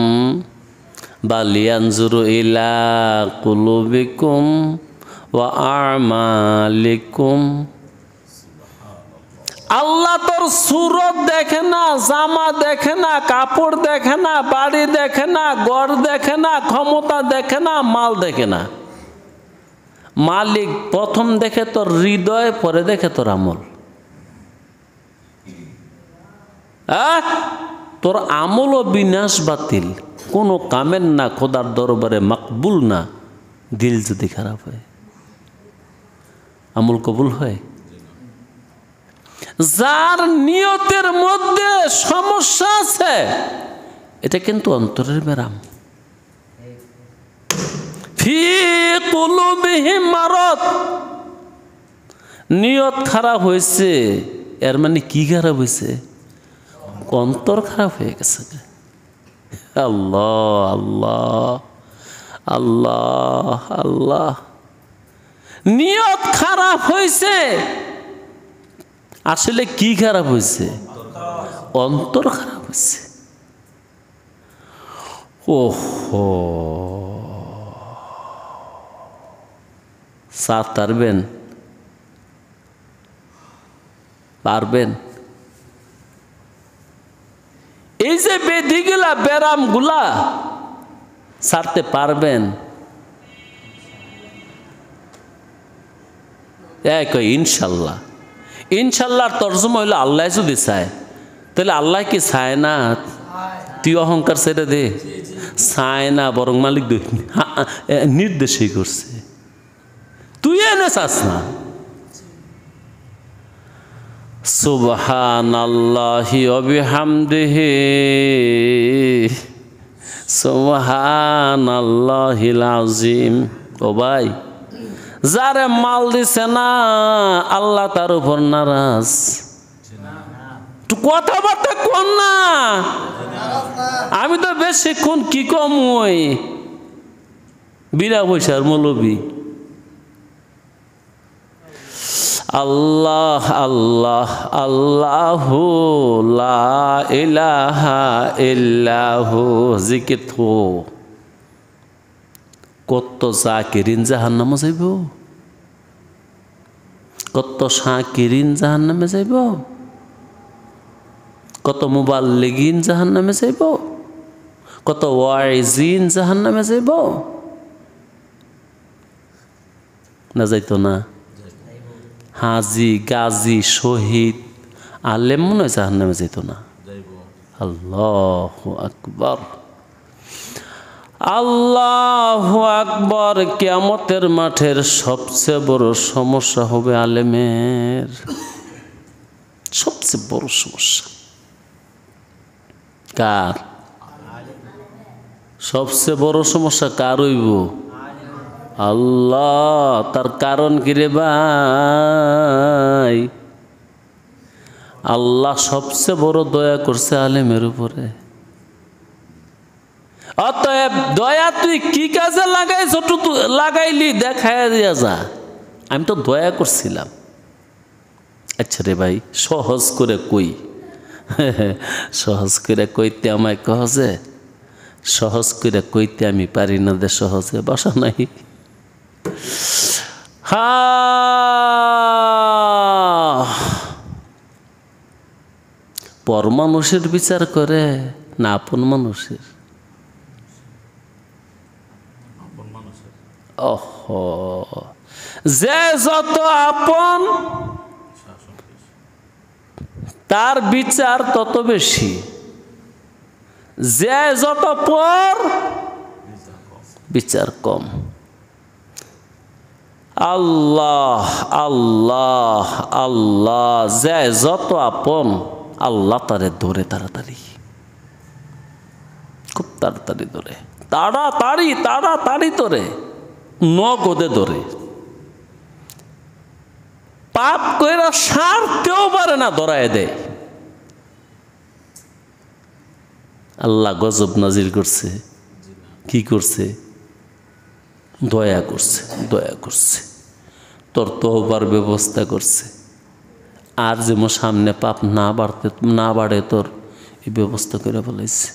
বাল ইয়ানজুরু ইলা কুলুবিকুম ওয়া আমালিকুম। আল্লাহ তোর সুরত দেখে না, জামা দেখে না, কাপড় দেখে না, বাড়ি দেখে না, ঘর দেখে না, ক্ষমতা দেখে না, মাল দেখে না। মালিক প্রথম দেখে তোর হৃদয়, পরে দেখে তোর আমল। তোর আমলও বিনাশ বাতিল, কোনো কামের না, খোদার দরবারে মাকবুল না। দিল যদি খারাপ হয়, আমল কবুল হয়? যার নিয়তের মধ্যে সমস্যা আছে, এটা কিন্তু অন্তরের মেরাম। ফি কুলুবিহিম মারাদ, নিয়ত খারাপ হয়েছে, এর মানে কি খারাপ হয়েছে? অন্তর খারাপ হয়ে গেছে। আল্লাহ আল্লাহ আল্লাহ আল্লাহ। নিয়ত খারাপ হয়েছে, আসলে কি খারাপ হয়েছে? অন্তর খারাপ হয়েছে। ওহো, সাথ পারবেন? পারবেন? এই যে বেধিগুলা, ব্যারাম গুলা ছাড়তে পারবেন? ইনশাল্লাহ। ইনশাল্লাহর তর্জমা হইলো আল্লাহ যদি চায়, তাহলে আল্লাহ কি চায় না তুই অহংকার ছেড়ে দে? চায় না, বরং মালিক নির্দেশই করছে, তুই এনে চাস না। সুবহানাল্লাহি ওয়া বিহামদিহি সুবহানাল্লাহিল আযীম। ও ভাই, যারে মাল দিছে না আল্লাহ তার উপর নারাজ? কথাবার্তা কোন না, আমি তো বেশিক্ষণ কি কম ওই বিনা পয়সার মৌলবী। আল্লাহ আল্লাহ আল্লাহু লা ইলাহা ইল্লাহু জিকির থো। কত জাকিরিন জাহান্নামে যাইব, কত শাকিরিন জাহান্নামে যাইব, কত মুবাল্লিগিন জাহান্নামে যাইব, কত ওয়াইজিন জাহান্নামে যাইব। না যাইতো না? হাজি গাজী শহীদ আলেম মনে হয় জাহান্নামে যেত না। আল্লাহু আকবার, আল্লাহু আকবার। কিয়ামতের মাঠের সবচেয়ে বড় সমস্যা হবে আলেমের, সবচেয়ে বড় সমস্যা। কার? সবচেয়ে বড় সমস্যা কার হইব? আল্লাহ। তার কারণ কি রে ভাই? আল্লাহ সবচেয়ে বড় দয়া করছে আলেমের উপরে। অতএব দয়া তুই কি কাজে লাগাইছ, লাগাইলি দেখায় দিয়া যা। আমি তো দয়া করছিলাম। আচ্ছা রে ভাই, সহজ করে কই, সহজ করে কইতে আমায় কহজে, সহজ করে কইতে আমি পারি না দে, সহজে বসা নাই। পর মানুষের বিচার করে না আপন মানুষের? যে যত আপন তার বিচার তত বেশি, যে যত পর বিচার কম। আল্লাহ আল্লাহ আল্লাহ, যে যত আপন আল্লাহ তারে ধরে তাড়াতাড়ি, খুব তাড়াতাড়ি ধরে, তাড়াতাড়ি তাড়াতাড়ি ধরে, নগদে ধরে। পাপ কইরা সারতেও পারে না, ধরায় দেয়। আল্লাহ গজব নাজিল করছে। কি করছে? দয়া করছে, দয়া করছে, তোর তওবার ব্যবস্থা করছে। আর যেমন সামনে পাপ না বাড়ে তোর এই ব্যবস্থা করে বলেছে।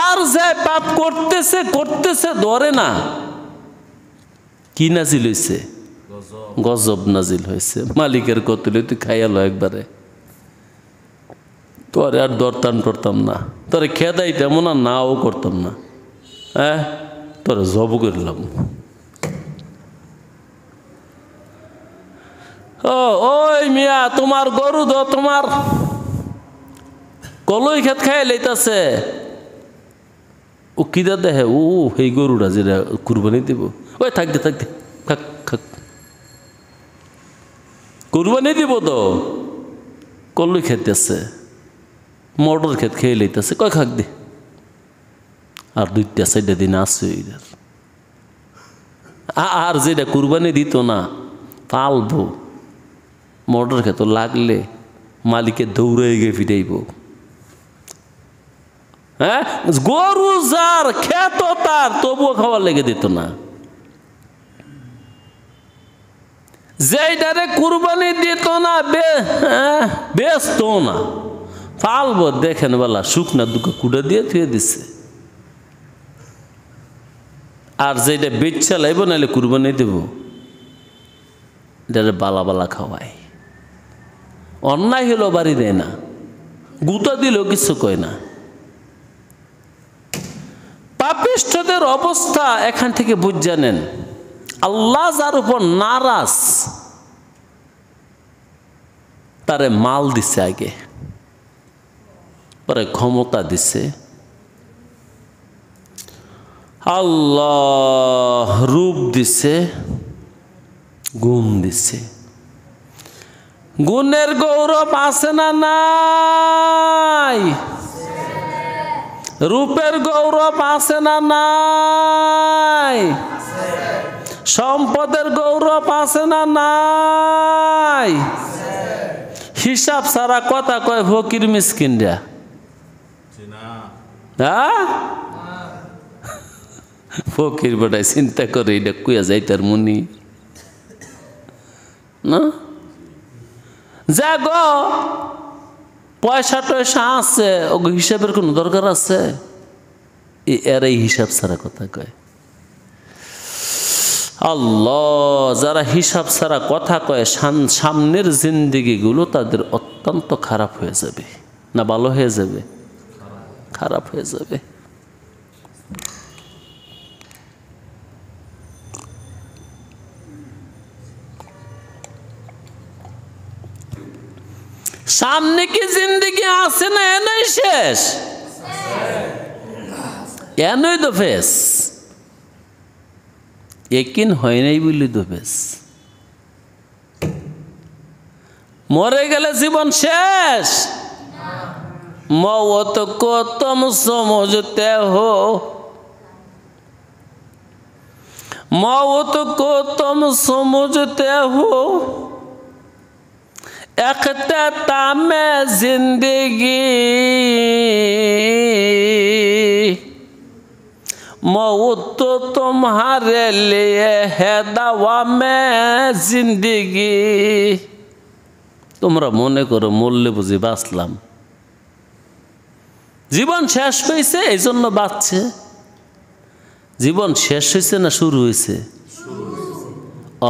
আর যে পাপ করতেছে করতেছে ধরে না, কি নাজিল হয়েছে? গজব নাজিল হয়েছে। মালিকের কতলে তুই খাইয়ালো একবারে, তোরে আর দরতাম টরতাম না, তোরে খেদাই তেমন আর নাও করতাম না, হ্যাঁ তোরে জব করলাম। ওই মিয়া, তোমার গরু দো, তোমার কলই খেত খাই লইতাছে। ও কিদা দেখে, ও এই গরুটা যেটা কুরবানি দিব, ওই থাকতে থাকতে খাক খাক, কুরবানি দিব তো। কলই খেতেছে, মটর খেত খেয়ে লইতেছে, কয় খাক দে। আর 2-4 দিন আছে। আর যেটা কুরবানি দিত না, পালবো, মটর খেত লাগলে মালিকে দৌড়ে গিয়ে ফিরাইব। হ্যাঁ, গরু যার খেত তার, তবুও খাওয়ার লেগে দিত না। যেটারে কুরবানি দিত না, ব্যস্ত না, পালবো দেখেন বেলা শুকনা দুঃখ কুড়া দিয়ে থুয়ে দিচ্ছে। আর যেটা বেচ্ছা লাইব নাহলে কুরবানি দেব, এটারে বালা বালা খাওয়ায়। অন্যায় হলো বাড়ি দেয় না, গুতা দিলেও কিছু কয় না। পাপিষ্ঠদের অবস্থা এখান থেকে বুঝ জানেন। আল্লাহ যার উপর নারাজ, তারে মাল দিছে আগে, পরে ক্ষমতা দিছে। আল্লাহ রূপ দিছে, গুণ দিছে। গুণের গৌরব আছে না নাই? রূপের গৌরব আছে না নাই? সম্পদের গৌরব আছে না নাই? হিসাব ছাড়া কথা কয় ফকির মিসকিনরা। ফকির বেটায় চিন্তা করে এটা কুয়া যাই তার মুনি না যা গো পয়সা টয়সা আছে ওগো হিসাবের কোনো দরকার আছে? এরা এই হিসাব ছাড়া কথা কয়। আল্লাহ, যারা হিসাব ছাড়া কথা কয় সামনের জিন্দেগিগুলো তাদের অত্যন্ত খারাপ হয়ে যাবে। না ভালো হয়ে যাবে? খারাপ হয়ে যাবে। সামনে কি জিন্দেগি আছে না এনই শেষ? এনই তো ফেস। একিন হয় নাই বলি তো ফেস। মরে গেলে জীবন শেষ। মওত কো তুম সমঝতে হো, मौत को तुम समझते हो, इख्तिताम जिंदगी मौत तो तुम्हारे लिए है दवा में जिंदगी। তোমরা মনে করো মরলে বুঝি বাঁচলাম, জীবন শেষ হয়েছে এই জন্য বাঁচছে। জীবন শেষ হয়েছে না শুরু হয়েছে?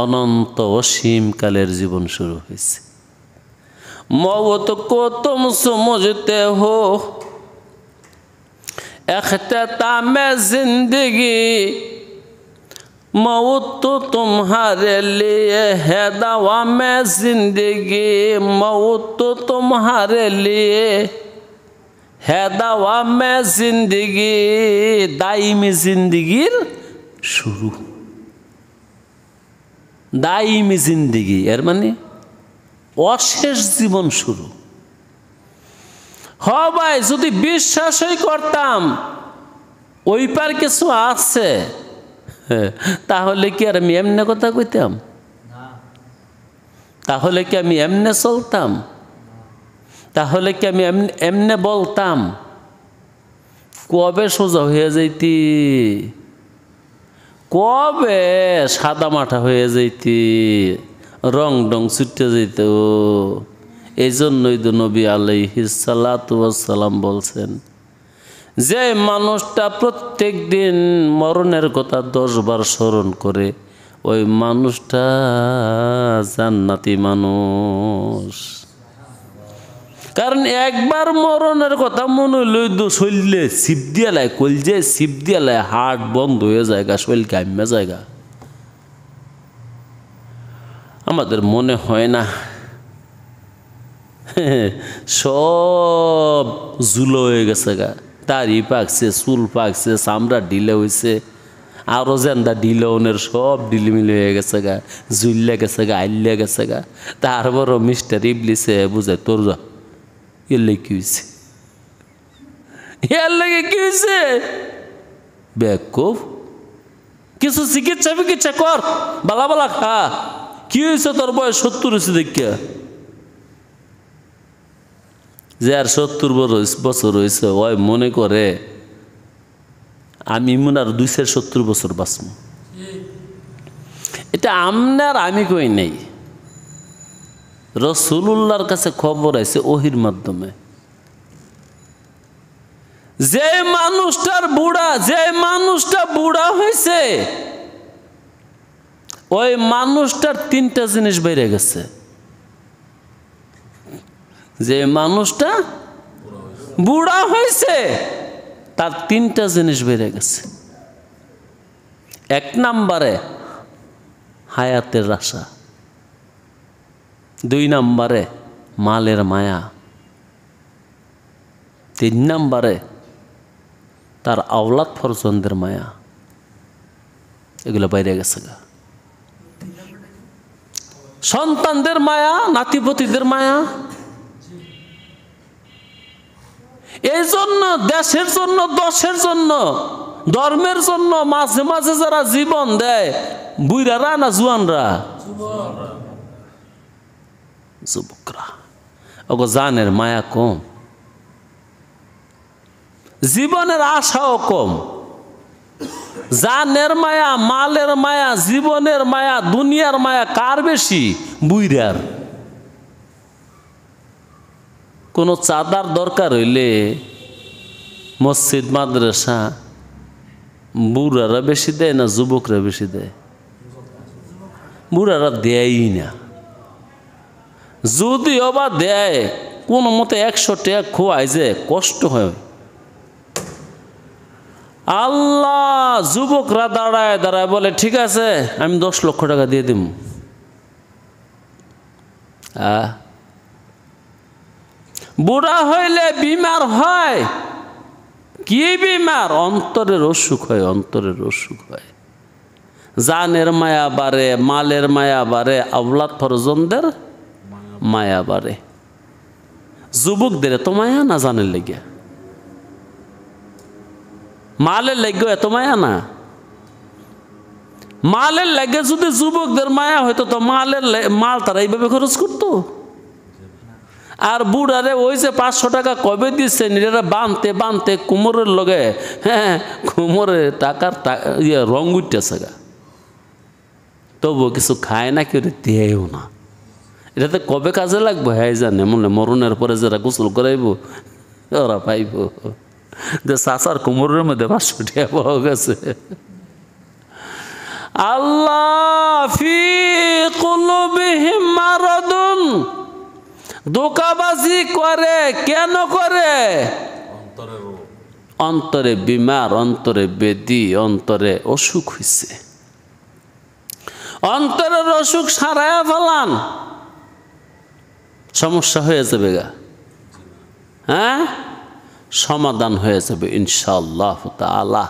অনন্ত অসীম কালের জীবন শুরু হয়েছে। मौत को तुम समझते हो, इख्तिताम जिंदगी मौत तो तुम्हारे लिए है दवा में जिंदगी, मौत तो तुम्हारे लिए है दवा में जिंदगी। दाइमी जिंदगीर शुरू, दाइमी जिंदगी एर माने অশেষ জীবন শুরু। হ ভাই, যদি বিশ্বাসই করতাম ওই পার কিছু আছে তাহলে কি আর আমি এমনে কথা কইতাম? তাহলে কি আমি এমনে চলতাম? তাহলে কি আমি এমনে বলতাম? কবে সোজা হয়ে যাইতি, কবে সাদা মাঠা হয়ে যাইতি, রং ডং ছুটে যেত। এই জন্যই তো নবী আলাইহিস সালাতু ওয়াস সালাম বলছেন, যে মানুষটা প্রত্যেক দিন মরণের কথা 10 বার স্মরণ করে ওই মানুষটা জান্নাতি মানুষ। কারণ একবার মরণের কথা মনে হইলে শরীরে ছিপ দিয়া লাই, কলজে ছিপ দিয়া লাই, হার্ট বন্ধ হয়ে যায়, শরীর কামে জায়গা। আমাদের মনে হয় না, সব জুলো হয়ে গেছে গা, দাড়ি পাকছে, চুল পাকছে, চামড়া ঢিলে হয়েছে, আরো জেন্দা ঢিলনের সব ঢিলিমিলি হয়ে গেছে গা, জুইলে গেছে গা, আইলে গেছে গা। তারপরও মিস্টার ইবলিসে বুঝে তোর এর লেগে কি হয়েছে, এর লেগে কি হয়েছে? বেকুব, কিছু চিকিৎসা বিকিৎসা কর, বালা বালা খা। কি হয়েছে তোর? বয়স 70 হয়েছে দেখিয়া। যে আর 70 বছর হয়েছে ওই মনে করে আমি মনে আর 270 বছর বাঁচব। এটা আমনার আমি কই নাই, রাসূলুল্লাহর কাছে খবর আছে ওহির মাধ্যমে। যে মানুষটা বুড়া হয়েছে ওই মানুষটার 3টা জিনিস বেড়ে গেছে। যে মানুষটা বুড়া হয়েছে তার 3টা জিনিস বেড়ে গেছে। 1 নম্বরে হায়াতের আশা, 2 নম্বরে মালের মায়া, 3 নম্বরে তার আওলাদ ফরজন্দের মায়া। এগুলো বাইরে গেছে গা। সন্তানদের মায়া, নাতিপতিদের মায়া, এই জন্য দেশের জন্য, দশের জন্য, ধর্মের জন্য মাঝে মাঝে যারা জীবন দেয়, বুইরারা না জুয়ানরা? যুবকরা। ওগো জানের মায়া কম, জীবনের আশাও কম। জানের মায়া, মালের মায়া, জীবনের মায়া, দুনিয়ার মায়া কার বেশি? বুইরার। কোনো চাঁদার দরকার হইলে মসজিদ মাদ্রাসা বুড়ারা বেশি দেয় না যুবকরা বেশি দেয়? বুড়ারা দেয়ই না। যদিও বা দেয়, কোনো মতে 100 টাকা খোয়ায় যে কষ্ট হয়। আল্লাহ, যুবকরা দাঁড়ায় দাঁড়ায় বলে ঠিক আছে আমি 10 লক্ষ টাকা দিয়ে দিব। বুড়া হইলে বিমার হয়। কি বিমার? অন্তরের অসুখ হয়, অন্তরের অসুখ হয়। জানের মায়া বাড়ে, মালের মায়া বাড়ে, আওলাদ ফরজনদের মায়া বাড়ে। যুবকদের এত মায়া না জানের লেগে? মালের লেগে এত মায়া না? মালের লেগে যদি যুবকদের মায়া হইতো তো মাল তারা এইভাবে খরচ করতো? আর বুড়ারে ওই যে 500 টাকা কবে দিচ্ছেন, এরা বানতে বানতে কোমরের লগে, হ্যাঁ কোমরে টাকার রং উঠতেছে গা, তবুও কিছু খায় না, কেউ দেয়ও না। এটাতে কবে কাজে লাগবে হ্যাঁ জানে। মনে মরণের পরে যারা গোসল করাইব ওরা পাইব যে চাচার কোমরের মধ্যে 500 টাকা পাওয়া গেছে। আল্লাহ ফি কুলুবিহিম মারাদুন, ধোঁকাবাজি করে। কেন করে? অন্তরে বিমার, অন্তরে বেদি, অন্তরে অসুখ হইছে। অন্তরের অসুখ সারায়া ফেলান, সমস্যা হয়ে যাবে গা। হ্যাঁ, সমাধান হয়ে যাবে ইনশাআল্লাহ তাআলা,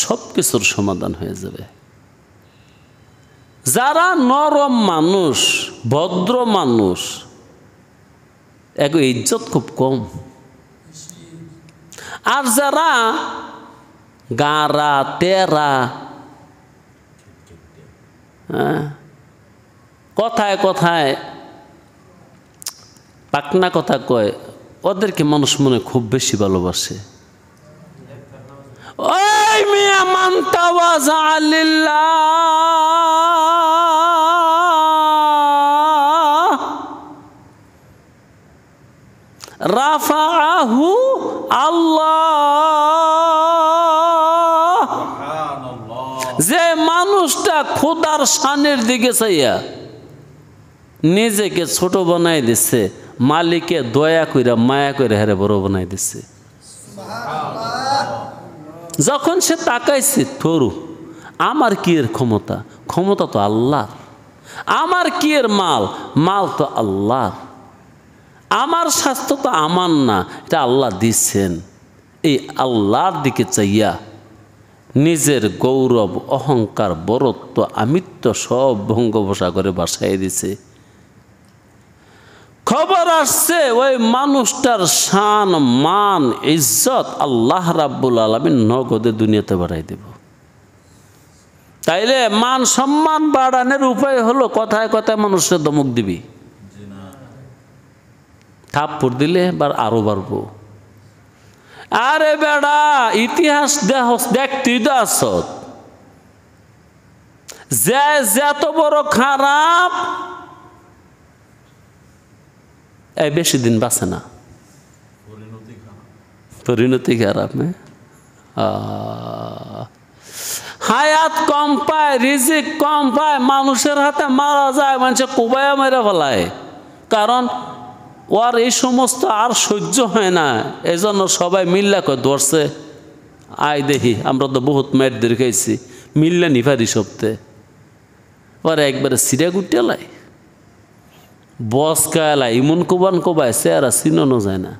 সব কিছুর সমাধান হয়ে যাবে। যারা নরম মানুষ, ভদ্র মানুষ, এগো ইজ্জত খুব কম। আর যারা গারা তেরা, কথায় কথায় পাকনা কথা কয়, ওদেরকে মানুষ মনে খুব বেশি ভালোবাসে। ওই মিয়া মান তাওয়াজা লিল্লাহ রাফাআহু আল্লাহ। যে মানুষটা খোদার শানের দিকে চাইয়া নিজেকে ছোট বানাই দিচ্ছে, মালিকে দয়া কইরা মায়া কইরা হেরে বড় বানাই দিচ্ছে। যখন সে তাকাইছে, থরু আমার কি এর ক্ষমতা? ক্ষমতা তো আল্লাহর। আমার কি এর মাল? মাল তো আল্লাহর। আমার স্বাস্থ্য তো আমার না, এটা আল্লাহ দিচ্ছেন। এই আল্লাহর দিকে চাইয়া নিজের গৌরব, অহংকার, বরত্ব, আমিত্ব সব বঙ্গোপসাগরে বাসায় দিছে। খবর আসছে ওই মানুষটার শান, মান, ইজ্জত আল্লাহ রাব্বুল আলামিন নগদে দুনিয়াতে বাড়াই দেব। তাইলে মান সম্মান বাড়ানোর উপায় হলো কথায় কথায় মানুষের ধমক দিবি, থাপ্পড় দিলে আরো বাড়বো। আরে বেড়া, ইতিহাস দেখতেই তো আস, যে যত বড় খারাপ এই বেশি দিন বাঁচে না, পরিণতি খারাপ। হায়াত কম পায়, রিজিক কম পায়, মানুষের হাতে মারা যায়, মানুষের কোবায়া মেরে ফেলায়। কারণ ওর এই সমস্ত আর সহ্য হয় না, এই জন্য সবাই মিল্লা কয় ধরছে আয় দেখি। আমরা তো বহুত মেট দিয়ে খাইছি, মিল্লা নিফারি সপ্তে ওরা একবারে সিরা গুটিয়ালাই, বস কায়ালাই, ইমন কোবান কোবায় চেহারা চিনানো যায় না।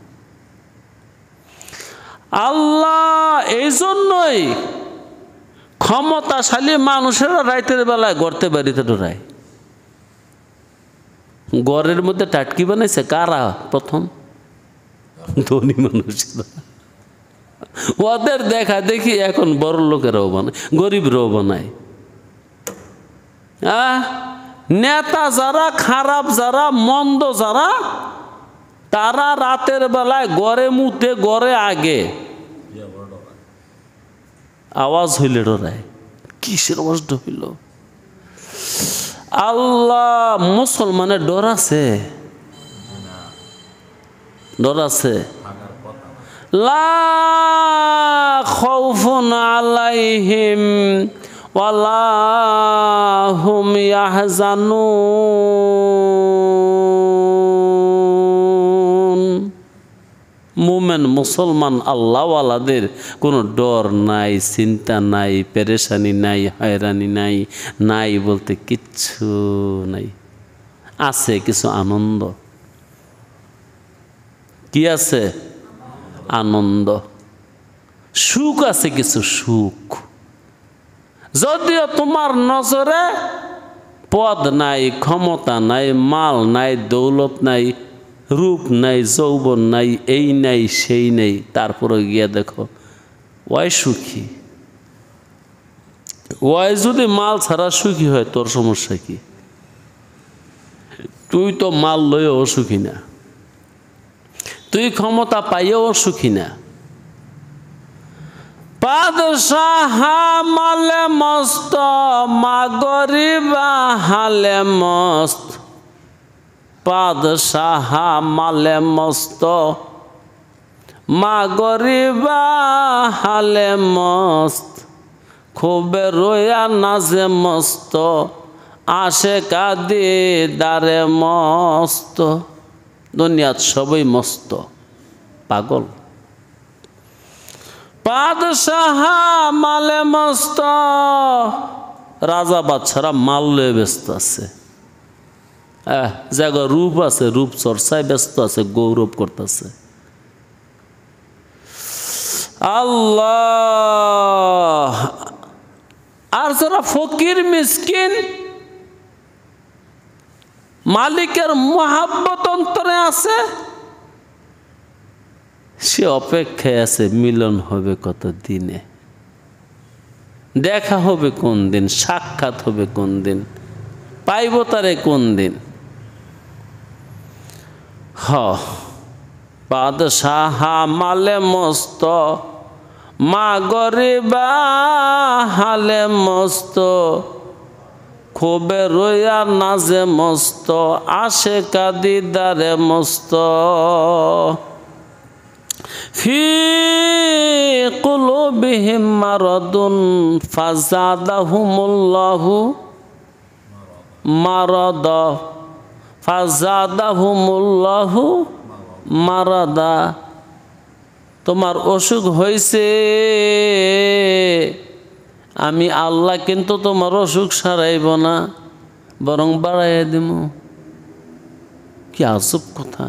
আল্লাহ এই জন্যই ক্ষমতাশালী মানুষেরা রাইতের বেলায় গড়তে বাড়িতে ডরায়। গড়ের মধ্যে টাটকি বানাইছে কারা? প্রথম ধনী মানুষেরা। ওদের দেখা দেখি এখন বড় লোকেরাও বানায়, গরিবরাও বানায়। নেতা যারা, খারাপ যারা, মন্দ যারা, তারা রাতের বেলায় গড়ে মুতে, গড়ে আগে আওয়াজ হইলে ডরায়। কিসের আওয়াজ হইল? আল্লাহ, মুসলমানের ডর আছে? ডর আছে? লা খাউফুন আলাইহিম ওয়ালা হুম ইয়াহজানুন। মুমেন মুসলমান আল্লাহওয়ালাদের কোনো ডর নাই, চিন্তা নাই, পেরেশানি নাই, হয়রানি নাই, নাই বলতে কিচ্ছু নাই। আছে কিছু আনন্দ। কি আছে? আনন্দ, সুখ আছে কিছু, সুখ। যদিও তোমার নজরে পদ নাই, ক্ষমতা নাই, মাল নাই, দৌলত নাই, রূপ নাই, যৌবন নাই, এই নাই সেই নেই, তারপরে গিয়ে দেখো ওই সুখী। ওই যদি মাল ছাড়া সুখী হয়, তোর সমস্যা কি? তুই তো মাল লইও সুখী না, তুই ক্ষমতা পাইও সুখী না। বাদশাহ মালে মস্ত, মা গরিবা হালে মস্ত। বাদশাহ মালে মস্ত, মা গরিবা হালে মস্ত। খুবে রোয়া নাজে মস্ত, আসে কাদি দারে মস্ত। দুনিয়াত সবই মস্ত, পাগল। বাদশাহ মালে মস্ত, রাজা বাদশারা মাল লয়ে ব্যস্ত আছে। জায়গা রূপ আছে, রূপ চর্চায় ব্যস্ত আছে, গৌরব করতেছে। আল্লাহ। আর যারা ফকির মিসকিন, মালিকের মহাব্বত অন্তরে আছে, সে অপেক্ষায় আছে মিলন হবে কত দিনে, দেখা হবে কোন দিন, সাক্ষাৎ হবে কোন দিন, পাইব তারে কোন দিন। বাদশাহ মালে মস্ত, মা গরিবা হালে মস্ত। খুবে রোয়া নাজে মস্ত, আসে কাদি দারে মস্ত। ফি কুলুবিহিম মারাদুন ফাজাদাহুমুল্লাহু মারাদা, ফাজাদাহুমুল্লাহু মারাদা। তোমার অসুখ হয়েছে, আমি আল্লাহ কিন্তু তোমার অসুখ সারাইব না, বরং বাড়াইয়া দিব। কি আজব কথা!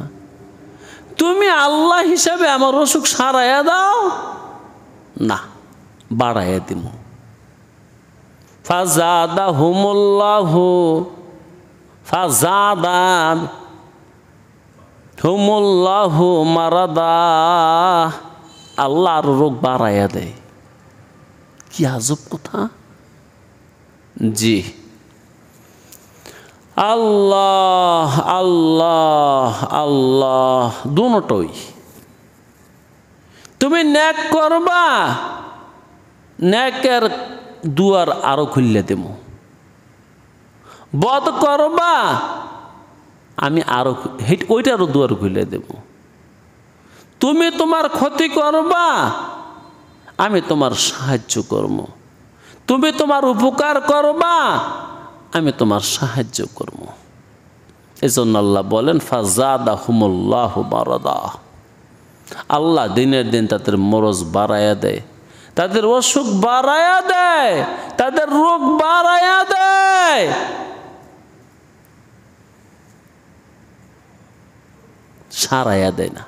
তুমি আল্লাহ হিসাবে আমার অসুখ সারাইয়া দাও না, বাড়াইয়া দিব। ফাজাদাহুমুল্লাহু, ফাজাদাহুমুল্লাহু মারাদা। আল্লাহ আর রোগ বাড়াইয়া দেয়। কি আজব কথা! জি, আল্লাহ আল্লাহ আল্লাহ দুটোই। তুমি ন্যাক করবা, ন্যাকের দুয়ার আরো খুললে দেব। বদ করবা, আমি আরো ওইটারও দুয়ার খুলে দেব। তুমি তোমার ক্ষতি করবা, আমি তোমার সাহায্য করব। তুমি তোমার উপকার করবা, আমি তোমার সাহায্য করব। এজন্য আল্লাহ বলেন ফাজাদাহুমুল্লাহু মারাদা। আল্লাহ দিনের দিন তাদের মরজ বাড়ায়া দেয়, তাদের অসুখ বাড়ায়া দেয়, তাদের রোগ বাড়ায়া দেয়। সারাইয়া দেয় না।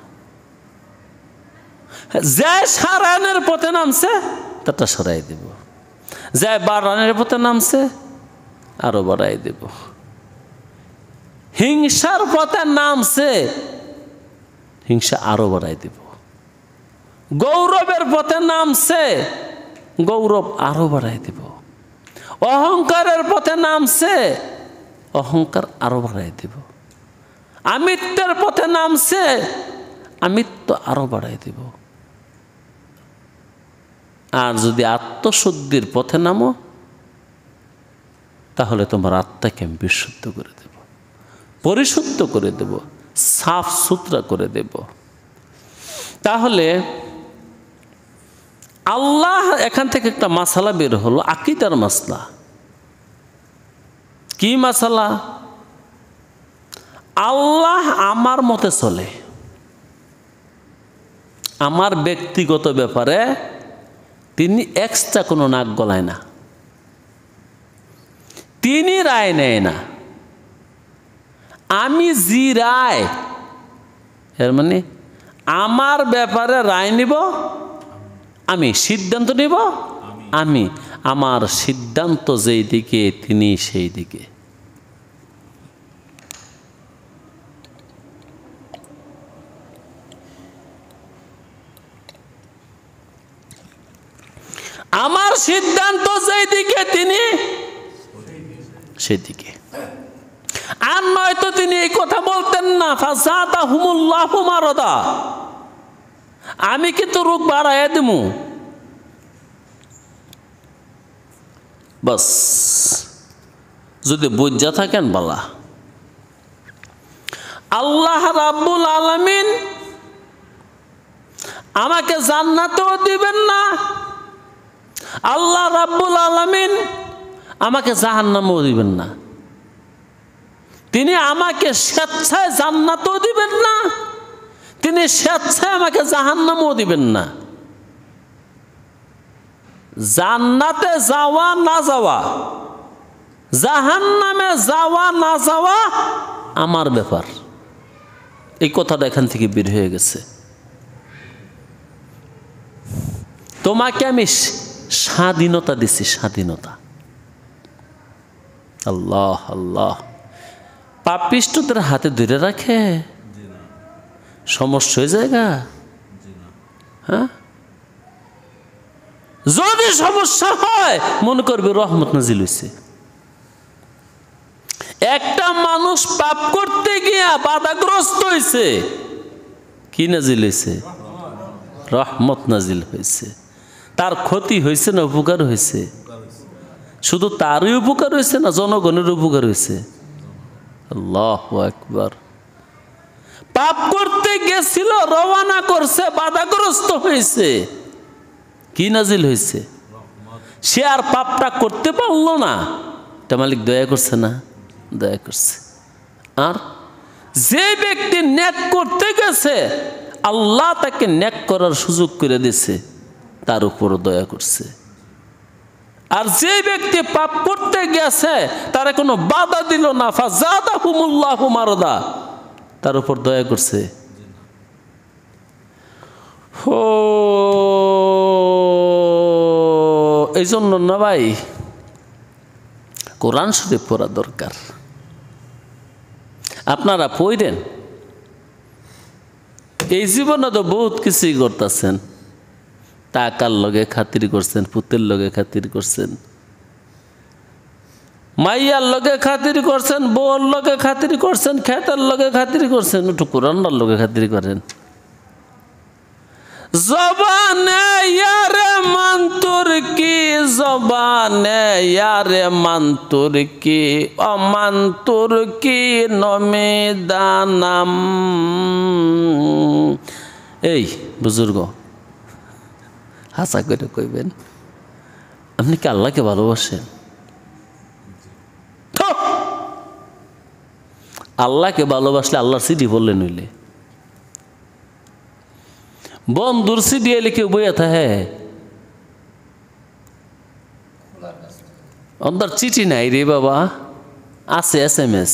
যে সারায়নের পথে নামছে তাটা সরাই দেব, যে বাড়ানোর পথে নামছে আরো বাড়াই দেব। হিংসার পথে নামছে, হিংসা আরো বাড়াই দেব। গৌরবের পথে নামছে, গৌরব আরো বাড়াই দিব। অহংকারের পথে নামছে, অহংকার আরো বাড়াই দিব। আমিত্বের পথে নামছে, আমিত্ব আরো বাড়াই দিব। আর যদি আত্মশুদ্ধির পথে নামো, তাহলে তোমার আত্মাকে আমি বিশুদ্ধ করে দেব, পরিশুদ্ধ করে দেব, সাফ সুতরা করে দেব। তাহলে আল্লাহ, এখান থেকে একটা মাসালা বের হলো, আকীদার মাসলা। কি মাসালা? আল্লাহ আমার মতে চলে, আমার ব্যক্তিগত ব্যাপারে তিনি এক্সট্রা কোনো নাক গলায় না, তিনি রায় নেয় না। আমি জি রায়, এর মানে আমার ব্যাপারে রায় নিব আমি, সিদ্ধান্ত নিব আমি, আমার সিদ্ধান্ত যেই দিকে তিনি সেই দিকে। আমার সিদ্ধান্ত যেই দিকে তিনি সেদিকে। আর নয়তো তিনি এই কথা বলতেন না, ফাযাদাহুমুল্লাহু মারাদা, আমি কিন্তু রোগ বাড়াইয়া দিমু। বাস, যদি বুঝা থাকেন বালা। আল্লাহ রাব্বুল আলামিন আমাকে জান্নাতেও দিবেন না, আল্লাহ রাব্বুল আলামিন আমাকে জাহান্নামেও দিবেন না। তিনি আমাকে স্বেচ্ছায় জান্নাতও দিবেন না, তিনি স্বেচ্ছায় আমাকে জাহান্নামও দিবেন না। জান্নাতে যাওয়া না যাওয়া, জাহান্নামে যাওয়া না যাওয়া আমার ব্যাপার। এই কথাটা এখান থেকে বের হয়ে গেছে। তোমাকে আমি স্বাধীনতা দিছি, স্বাধীনতা। আল্লাহ আল্লাহ, পাপিষ্টদের হাতে ধরে রাখে সমস্যা হয়ে জায়গা। হ্যাঁ, যদি সমস্যা হয় মনে করবে রহমত নাজিল হয়েছে। একটা মানুষ পাপ করতে গিয়া বাধাগ্রস্ত হয়েছে, কি নাজিল হয়েছে? রহমত নাজিল হয়েছে। তার ক্ষতি হয়েছে না উপকার হয়েছে? শুধু তারই উপকার হয়েছে না জনগণের উপকার হয়েছে? আল্লাহু আকবার। পাপ করতে গেছিল, রওনা করছে, বাধাগ্রস্ত হয়েছে, কি নাজিল হয়েছে? সে আর পাপটা করতে পারলো না, এটা মালিক দয়া করছে না? দয়া করছে। আর যে ব্যক্তি নেক করতে গেছে, আল্লাহ তাকে নেক করার সুযোগ করে দিয়েছে, তার উপর দয়া করছে। আর যে ব্যক্তি পাপ করতে গেছে, তারা কোনো বাধা দিল না, ফাযাদাহুমুল্লাহু মারাদা, তার উপর দয়া করছে। ও এই জন্য না ভাই, কোরআন শরীফ পড়া দরকার। আপনারা পড়েন। এই জীবনে তো বহুত কিছুই করতেছেন, টাকার লগে খাতির করছেন, পুতের লগে খাতির করছেন, মাইয়ার লগে খাতির করছেন, বউর লগে খাতির করছেন, খেতের লগে খাতির করছেন, একটু কোরআনের লগে খাতির করেন। জবানে ইয়ারে মান্তুর কি, জবানে ইয়ারে মান্তুর কি, অমান্তুর কি নমে দানাম। এই বুজুর্গ, হাসা করে কইবেন, আপনি কি আল্লাহকে ভালোবাসেন? আল্লাহকে ভালোবাসলে আল্লাহর সিডি বললেন হইলে, বন্ধুর সিডি এলে কেউ বইয়া থাকে? অন্তর চিঠি নাই রে বাবা, আছে SMS।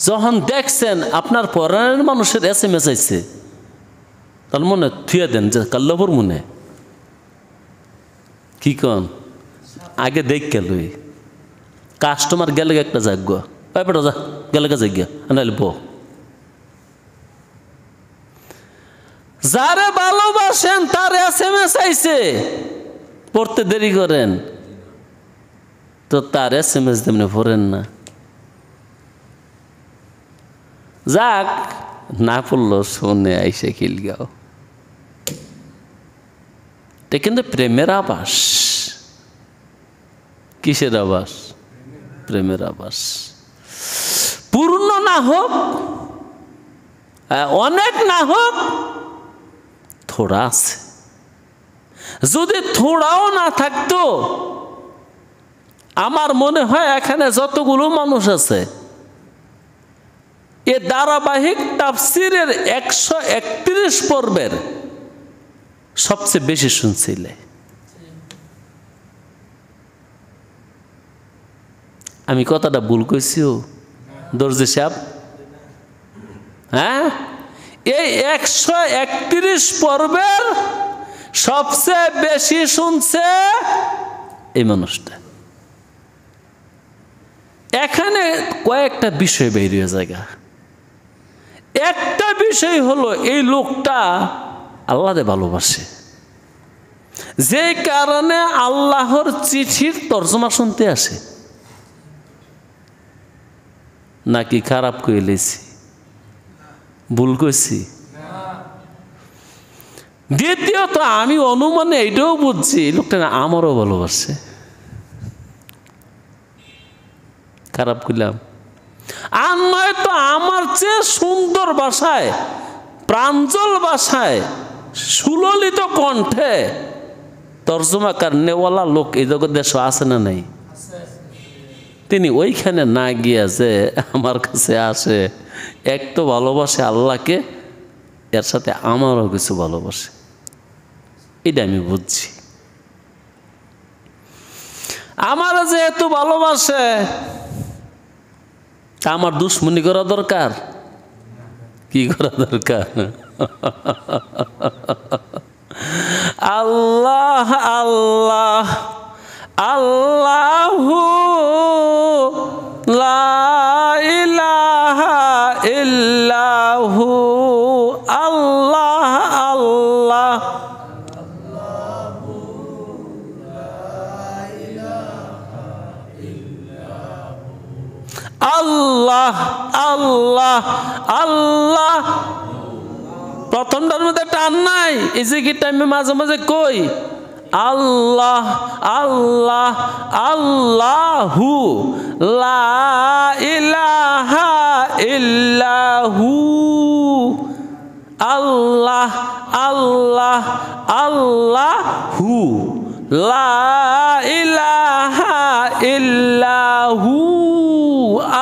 যখন দেখছেন আপনার পরাণের মানুষের SMS আইছে, তার মনে থুয়া দেন যে কাল্লাপুর মনে কি কন আগে দেখ গেল কাস্টমার গেলে একটা যাগ্য পেটা যা গেলে যাগ্যা নাহলে বো। যারে ভালোবাসেন তার SMS আইছে, পড়তে দেরি করেন তো তার SMS তেমনি পড়েন না। যাক, না পড়লো শুনে আইসে খিলগাও, এটা কিন্তু প্রেমের আবাস। কিসের আবাস? প্রেমের আবাস। পূর্ণ না হোক, অনেক না হোক, থোড়া আছে। যদি থোড়াও না থাকতো, আমার মনে হয় এখানে যতগুলো মানুষ আছে এ ধারাবাহিক তাফসিরের 131 পর্বের সবচেয়ে বেশি শুনছিলে। আমি কথাটা ভুল কইছি দর্জি সাহেব? হ্যাঁ, এই 131 পর্বের সবচেয়ে বেশি শুনছে এই মানুষটা। এখানে কয়েকটা বিষয় বেরিয়ে জায়গা। একটা বিষয় হলো এই লোকটা আল্লাহরে ভালোবাসে, যে কারণে আল্লাহর চিঠির তর্জমা শুনতে আসে। নাকি খারাপ কইলেছি? ভুল কইছি? দ্বিতীয়ত আমি অনুমানে এইটাও বুঝছি লোকটা না আমারও ভালোবাসে। খারাপ কইলাম? আর নয়তো আমার চেয়ে সুন্দর ভাষায়, প্রাঞ্জল ভাষায়, সুললিত কণ্ঠে তর্জমা কারণেওয়ালা লোক এই জগৎ দেশ আছে না নাই? তিনি ওইখানে না গিয়া যে আমার কাছে আসে, এক তো ভালোবাসে আল্লাহকে, এর সাথে আমারও কিছু ভালোবাসে। এটা আমি বুঝছি। আমার যেহেতু ভালোবাসে, আমার দুশ্মনী করা দরকার? কি করা দরকার? আল্লাহ আল্লাহ আল্লাহু লা ইলাহা ইল্লাহু আল্লাহ আল্লাহ আল্লাহ আল্লাহ আল্লাহ। প্রথমটার মধ্যে টান নাই, এই যে কি টাইমে মাঝে মাঝে কই আল্লাহ আল্লাহ আল্লাহু লা ইলাহা ইল্লাহু আল্লাহ আল্লাহ আল্লাহু লা ইলাহা ইল্লাহু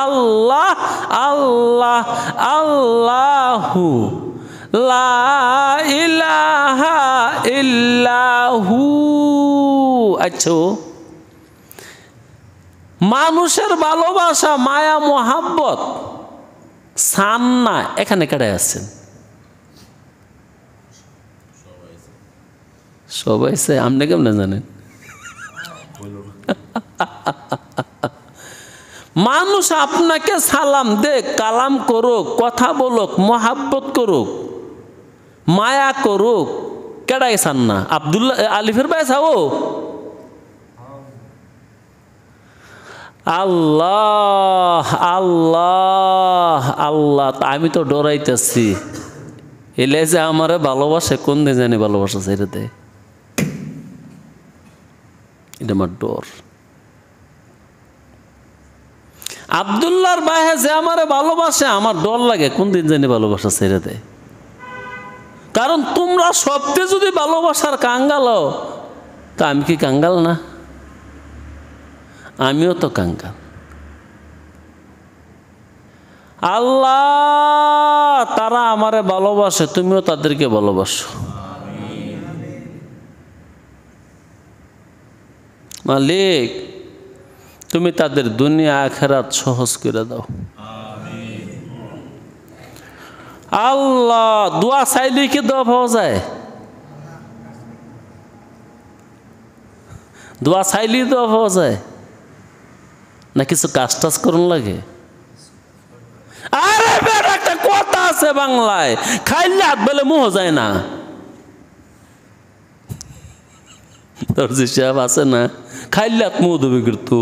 আল্লাহ আল্লাহ আল্লাহু লা ইলাহা ইল্লাহু। আচ্ছা, মানুষের ভালোবাসা, মায়া, মোহাব্বত, সান্না এখানে কেটে আছেন? সবাই সে আপনি কেমন জানেন? মানুষ আপনাকে সালাম দেখ, কালাম করুক, কথা বলুক, মোহাব্বত করুক, মায়া করুক, কেডাই চান না? আব্দুল্লাহ আলিফের ভাই চাও? আল্লাহ আল্লাহ আল্লাহ। আমি তো ডরাইতেছি, এলে যে আমারে ভালোবাসে, কোন দিন জানি ভালোবাসা ছেড়ে দেয়, এটা আমার ডর। আব্দুল্লাহর ভাইয়ে যে আমারে ভালোবাসে, আমার ডর লাগে কোন দিন জানি ভালোবাসা ছেড়ে দেয়। কারণ তোমরা সবচেয়ে যদি ভালোবাসার কাঙ্গাল, তা আমি কি কাঙ্গাল না? আমিও তো কাঙ্গাল। আল্লাহ তারা আমারে ভালোবাসে, তুমিও তাদেরকে ভালোবাসো। মালিক তুমি তাদের দুনিয়া আখিরাত সহজ করে দাও। আল্লাহ দোয়া চাইলে কি দোয়া পাওয়া যায়? দোয়া চাইলেই দোয়া পাওয়া যায় না কিছু কাজ টাজ করুন লাগে? আরে বেটা, একটা কথা আছে, রে বাংলায়, খাইলে হাত বলে মোহ যায় না। দর্জি সাহেব আছে না, খাইলে হাত মোহ দেবে কিন্তু।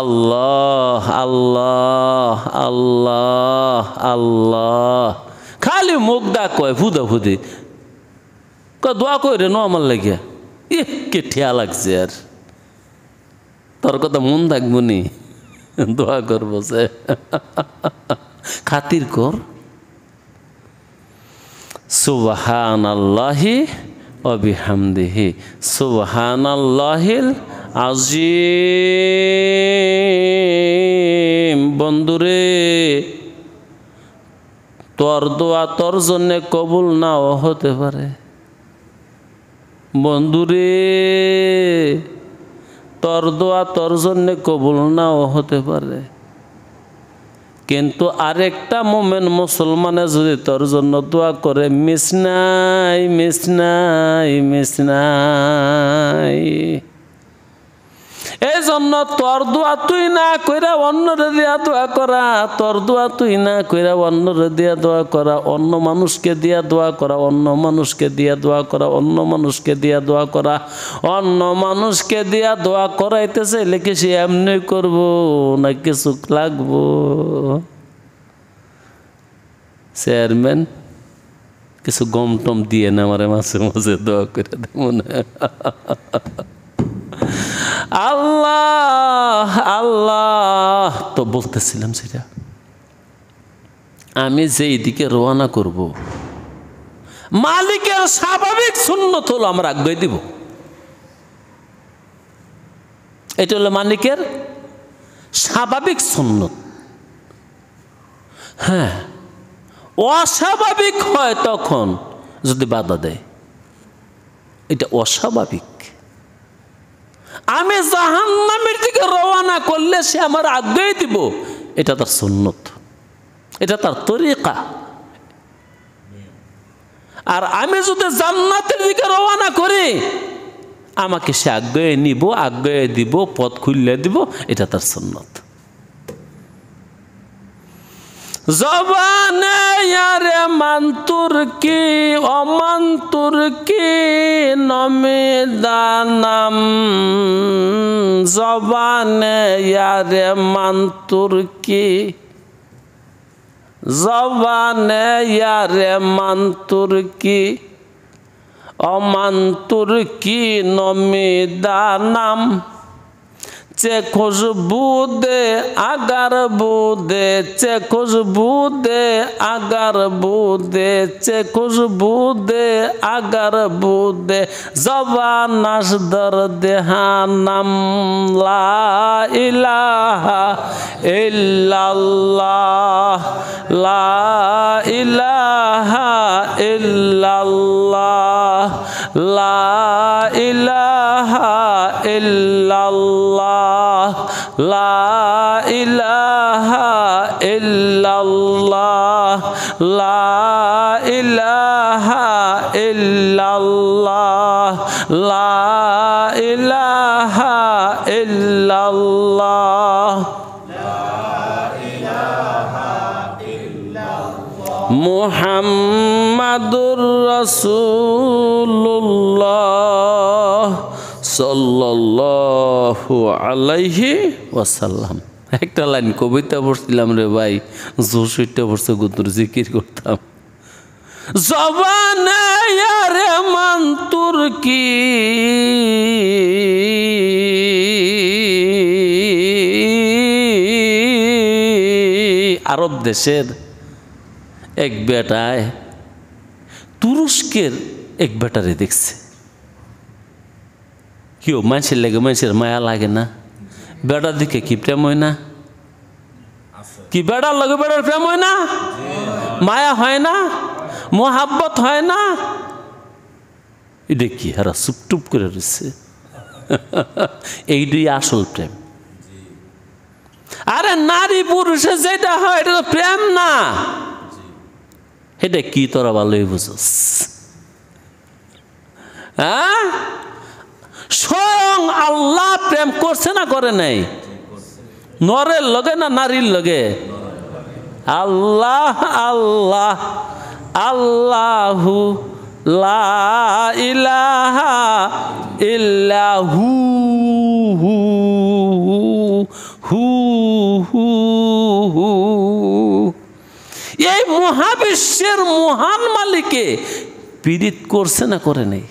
আল্লাহ আল্লাহ আল্লাহ আল্লাহ, খালি মুখ দা কয় ফুদা ফুদি, দোয়া কই রে ন আমার লাগে। কে ঠিয়া লাগছে, আর তোর কথা মন থাকবো নি, দোয়া করবো সে, খাতির কর। সুবহানাল্লাহি ওয়া বিহামদিহি সুবহানাল্লাহিল আজিম। বন্ধুরে, তোর দোয়া তোর জন্য কবুল নাও হতে পারে। বন্ধুরে, তোর দোয়া তোর জন্য কবুল নাও হতে পারে, কিন্তু আরেকটা মোমেন মুসলমানে যদি তোর জন্য দোয়া করে, মিস নাই মিস নাই মিস নাই। এই জন্য তোর দোয়া তুই না কইরা অন্যরে দিয়া দোয়া করা, তোর দোয়া তুই না কইরা অন্যরে দিয়া দোয়া করা, অন্য মানুষকে দিয়া দোয়া করা, অন্য মানুষকে দিয়া দোয়া করা, অন্য মানুষকে দিয়া দোয়া করা, অন্য মানুষকে দিয়া দোয়া করাইতে চাইলে কি সে এমনি করবো না কিছু লাগবো? চেয়ারম্যান কিছু গম টম দিয়ে না আমারে মাঝে মাঝে দোয়া করে দেব না। আল্লাহ আল্লাহ তো বলতেছিলাম, সেটা আমি যেই দিকে রওনা করব, মালিকের স্বাভাবিক সুন্নত হলো আমরা আজ্ঞা দিব। এটা হলো মালিকের স্বাভাবিক সুন্নত। হ্যাঁ, অস্বাভাবিক হয় তখন যদি বাধা দেয়, এটা অস্বাভাবিক। আমি জাহান্নামের দিকে রওনা করলে সে আমার আজ্ঞাই দিব, এটা তার সুন্নত, এটা তার তরিকা। আর আমি যদি জান্নাতের দিকে রওনা করি, আমাকে সে আজ্ঞায় নিব, আজ্ঞায় দিব, পথ খুললে দিব, এটা তার সুন্নত। জবানে ইয়ারে মান্তুর কি অমান্তুর কি নমে দানাম, জবানে ইয়ারে মান্তুর কি, জবানে ইয়ারে মান্তুর কি অমান্তুর কি নমে দানাম, চে খুশবু দে আগার বুদে, চে খুশবু দে আগার বুদে, চে খুশবু দে আগার বুদে, জবান আসদর দেহানাম, লা ইলাহা ইল্লাল্লাহ, লা ইলাহা ইল্লাল্লাহ, লা ইলাহা ইল্লাল্লাহ, লা ইলাহা ইল্লাল্লাহ, লা ইলাহা ইল্লাল্লাহ, লা ইলাহা ইল্লাল্লাহ, মুহাম্মাদুর রাসূলুল্লাহ সাল্লাল্লাহু আলাইহি ওয়াসাল্লাম। একটা লাইন কবিতা পড়ছিলাম রে ভাই, জোশটা পড়ছে গুতুর জিকির করতাম। জবানে ইয়ারে মান্তুর কি আরব দেশের এক বেটায় তুরস্কের এক বেটারে দেখছে। কেউ মানুষের লাগে, মানুষের মায়া লাগে না? বেটার দিকে কি প্রেম হয় না? কি বেটার লাগে বেটার প্রেম হয় না? মায়া হয় না? মোহাব্বত হয় না? এটা কি হারা চুপটুপ করে রয়েছে। এইটাই আসল প্রেম। আরে নারী পুরুষে যেটা হয় এটা তো প্রেম না। এটা কি তোরা ভালোই বুঝস? হ্যাঁ, স্বয়ং আল্লাহ প্রেম করছে না করে নাই? নরের লগে না নারীর লগে? আল্লাহ আল্লাহ আল্লাহু লা ইলাহা ইল্লাহু হু হু হু হু। এই মহাবিশ্বের মহান মালিকে পীড়িত করছে না করে নাই?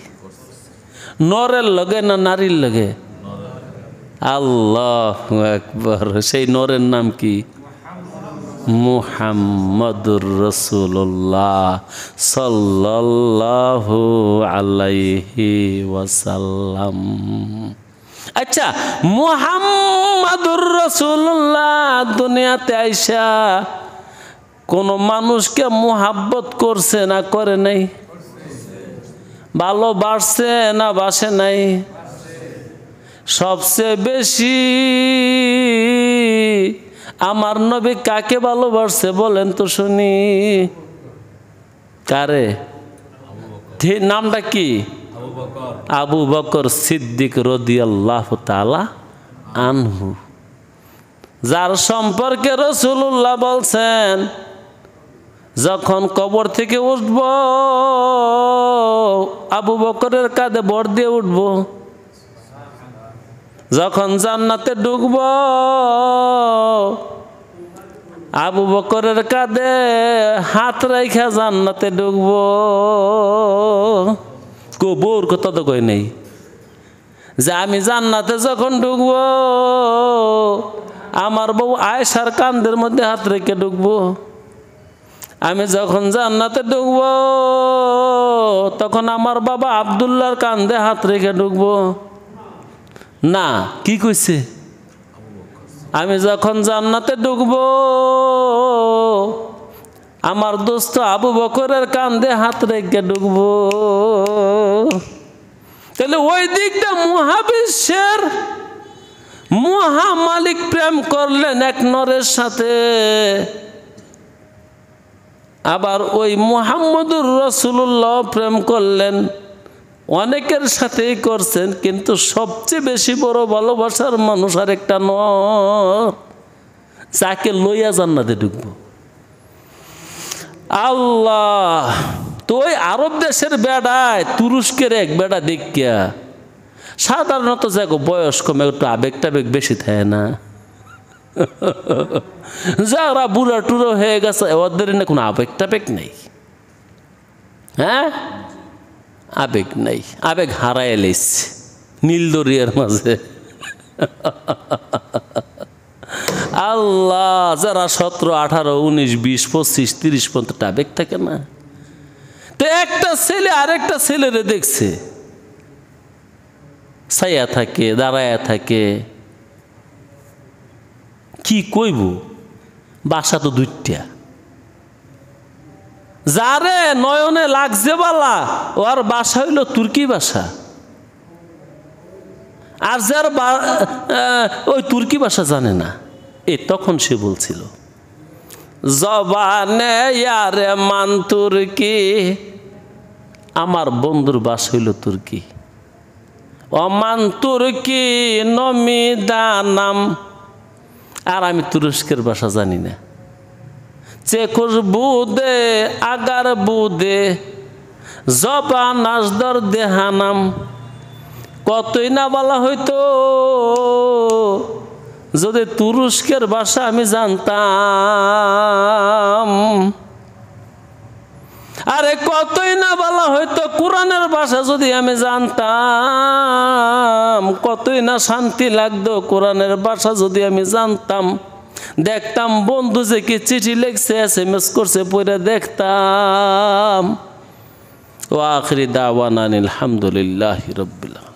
নরের লগে না নারীর লগে? আল্লাহু আকবার। সেই নরের নাম কি? মুহাম্মাদুর রাসূলুল্লাহ সাল্লাল্লাহু আলাইহি ওয়াসাল্লাম। আচ্ছা, মুহাম্মাদুর রাসূলুল্লাহ দুনিয়াতে আইসা কোন মানুষকে মুহাব্বত করছে না করে নাই? ভালোবাসছে না বাসে নাই? সবচেয়ে বেশি আমার নবী কাকে ভালোবাসছে বলেন তো শুনি? কারে? নামটা কি? আবু বকর সিদ্দিক রাদিয়াল্লাহু তাআলা আনহু, যার সম্পর্কে রাসূলুল্লাহ বলছেন যখন কবর থেকে উঠব আবু বকরের কাঁধে ভর দিয়ে উঠব, যখন জান্নাতে ঢুকব আবু বকরের কাঁধে হাত রাইখা জান্নাতে ঢুকব। কবর কথা তো কই নেই যে আমি জান্নাতে যখন ঢুকব আমার বউ আয়েশার কাঁধের মধ্যে হাত রেখে ঢুকবো। আমি যখন জান্নাতে ঢুকব তখন আমার বাবা আব্দুল্লাহর কাঁধে হাত রেখে ঢুকবো। না, কি কইছে? আমি যখন জান্নাতে ঢুকব আমার দোস্ত আবু বকরের কাঁধে হাত রেখে ঢুকবো। তাহলে ওই দিকটা মহাবিশ্বের মহামালিক প্রেম করলেন এক নরের সাথে, আবার ওই মুহাম্মদুর রাসূলুল্লাহ প্রেম করলেন অনেকের সাথেই করছেন, কিন্তু সবচেয়ে বেশি বড় ভালোবাসার মানুষ আর একটা নর, যাকে লইয়া জান্নাতে ঢুকব। আল্লাহ! তো ওই আরব দেশের বেড়ায় তুরস্কের এক বেড়া দেখিয়া, সাধারণত যাক বয়স্ক একটু আবেগ টাবেগ বেশি থাকে না, যারা বুড়া টুড়ো হয়ে গেছে ওদের না কোনো আবেগ টাবেগ নেই। হ্যাঁ, আবেগ নেই, আবেগ হারায় লেছে নীল দরিয়ার মাঝে। আল্লাহ! যারা 17, 18, 19, 20, 25, 30 পর্যন্ত আবেগ থাকে না। তো একটা ছেলে আরেকটা ছেলেরে দেখছে ছায়া থাকে, দাঁড়ায়া থাকে, কি কইব? বাসা তো দুইটা, যারে নয়নে লাগছে বালা ওর বাসা হইল তুর্কি ভাষা, আর যার ওই তুর্কি ভাষা জানে না। তখন সে বলছিল জবানে ইয়ারে মান তুর্কি, আমার বন্ধুর বাসা হইল তুর্কি। অমান তুর্কি নমি দানাম, আর আমি তুরস্কের ভাষা জানি না। চেকুর বুদে আগার বুদে জবা নাজদর দেহানাম, কতই না বলা হইতো যদি তুরস্কের ভাষা আমি জানতাম। আরে কতই না বলা হইতো কোরআনের ভাষা যদি আমি জানতাম, কতই না শান্তি লাগতো কোরআনের ভাষা যদি আমি জানতাম। দেখতাম বন্ধু যে কি চিঠি লিখছে, SMS করছে, পড়ে দেখতাম। ওয়া আখিরি দাওয়ানা আলহামদুলিল্লাহি রাব্বিল আলামিন।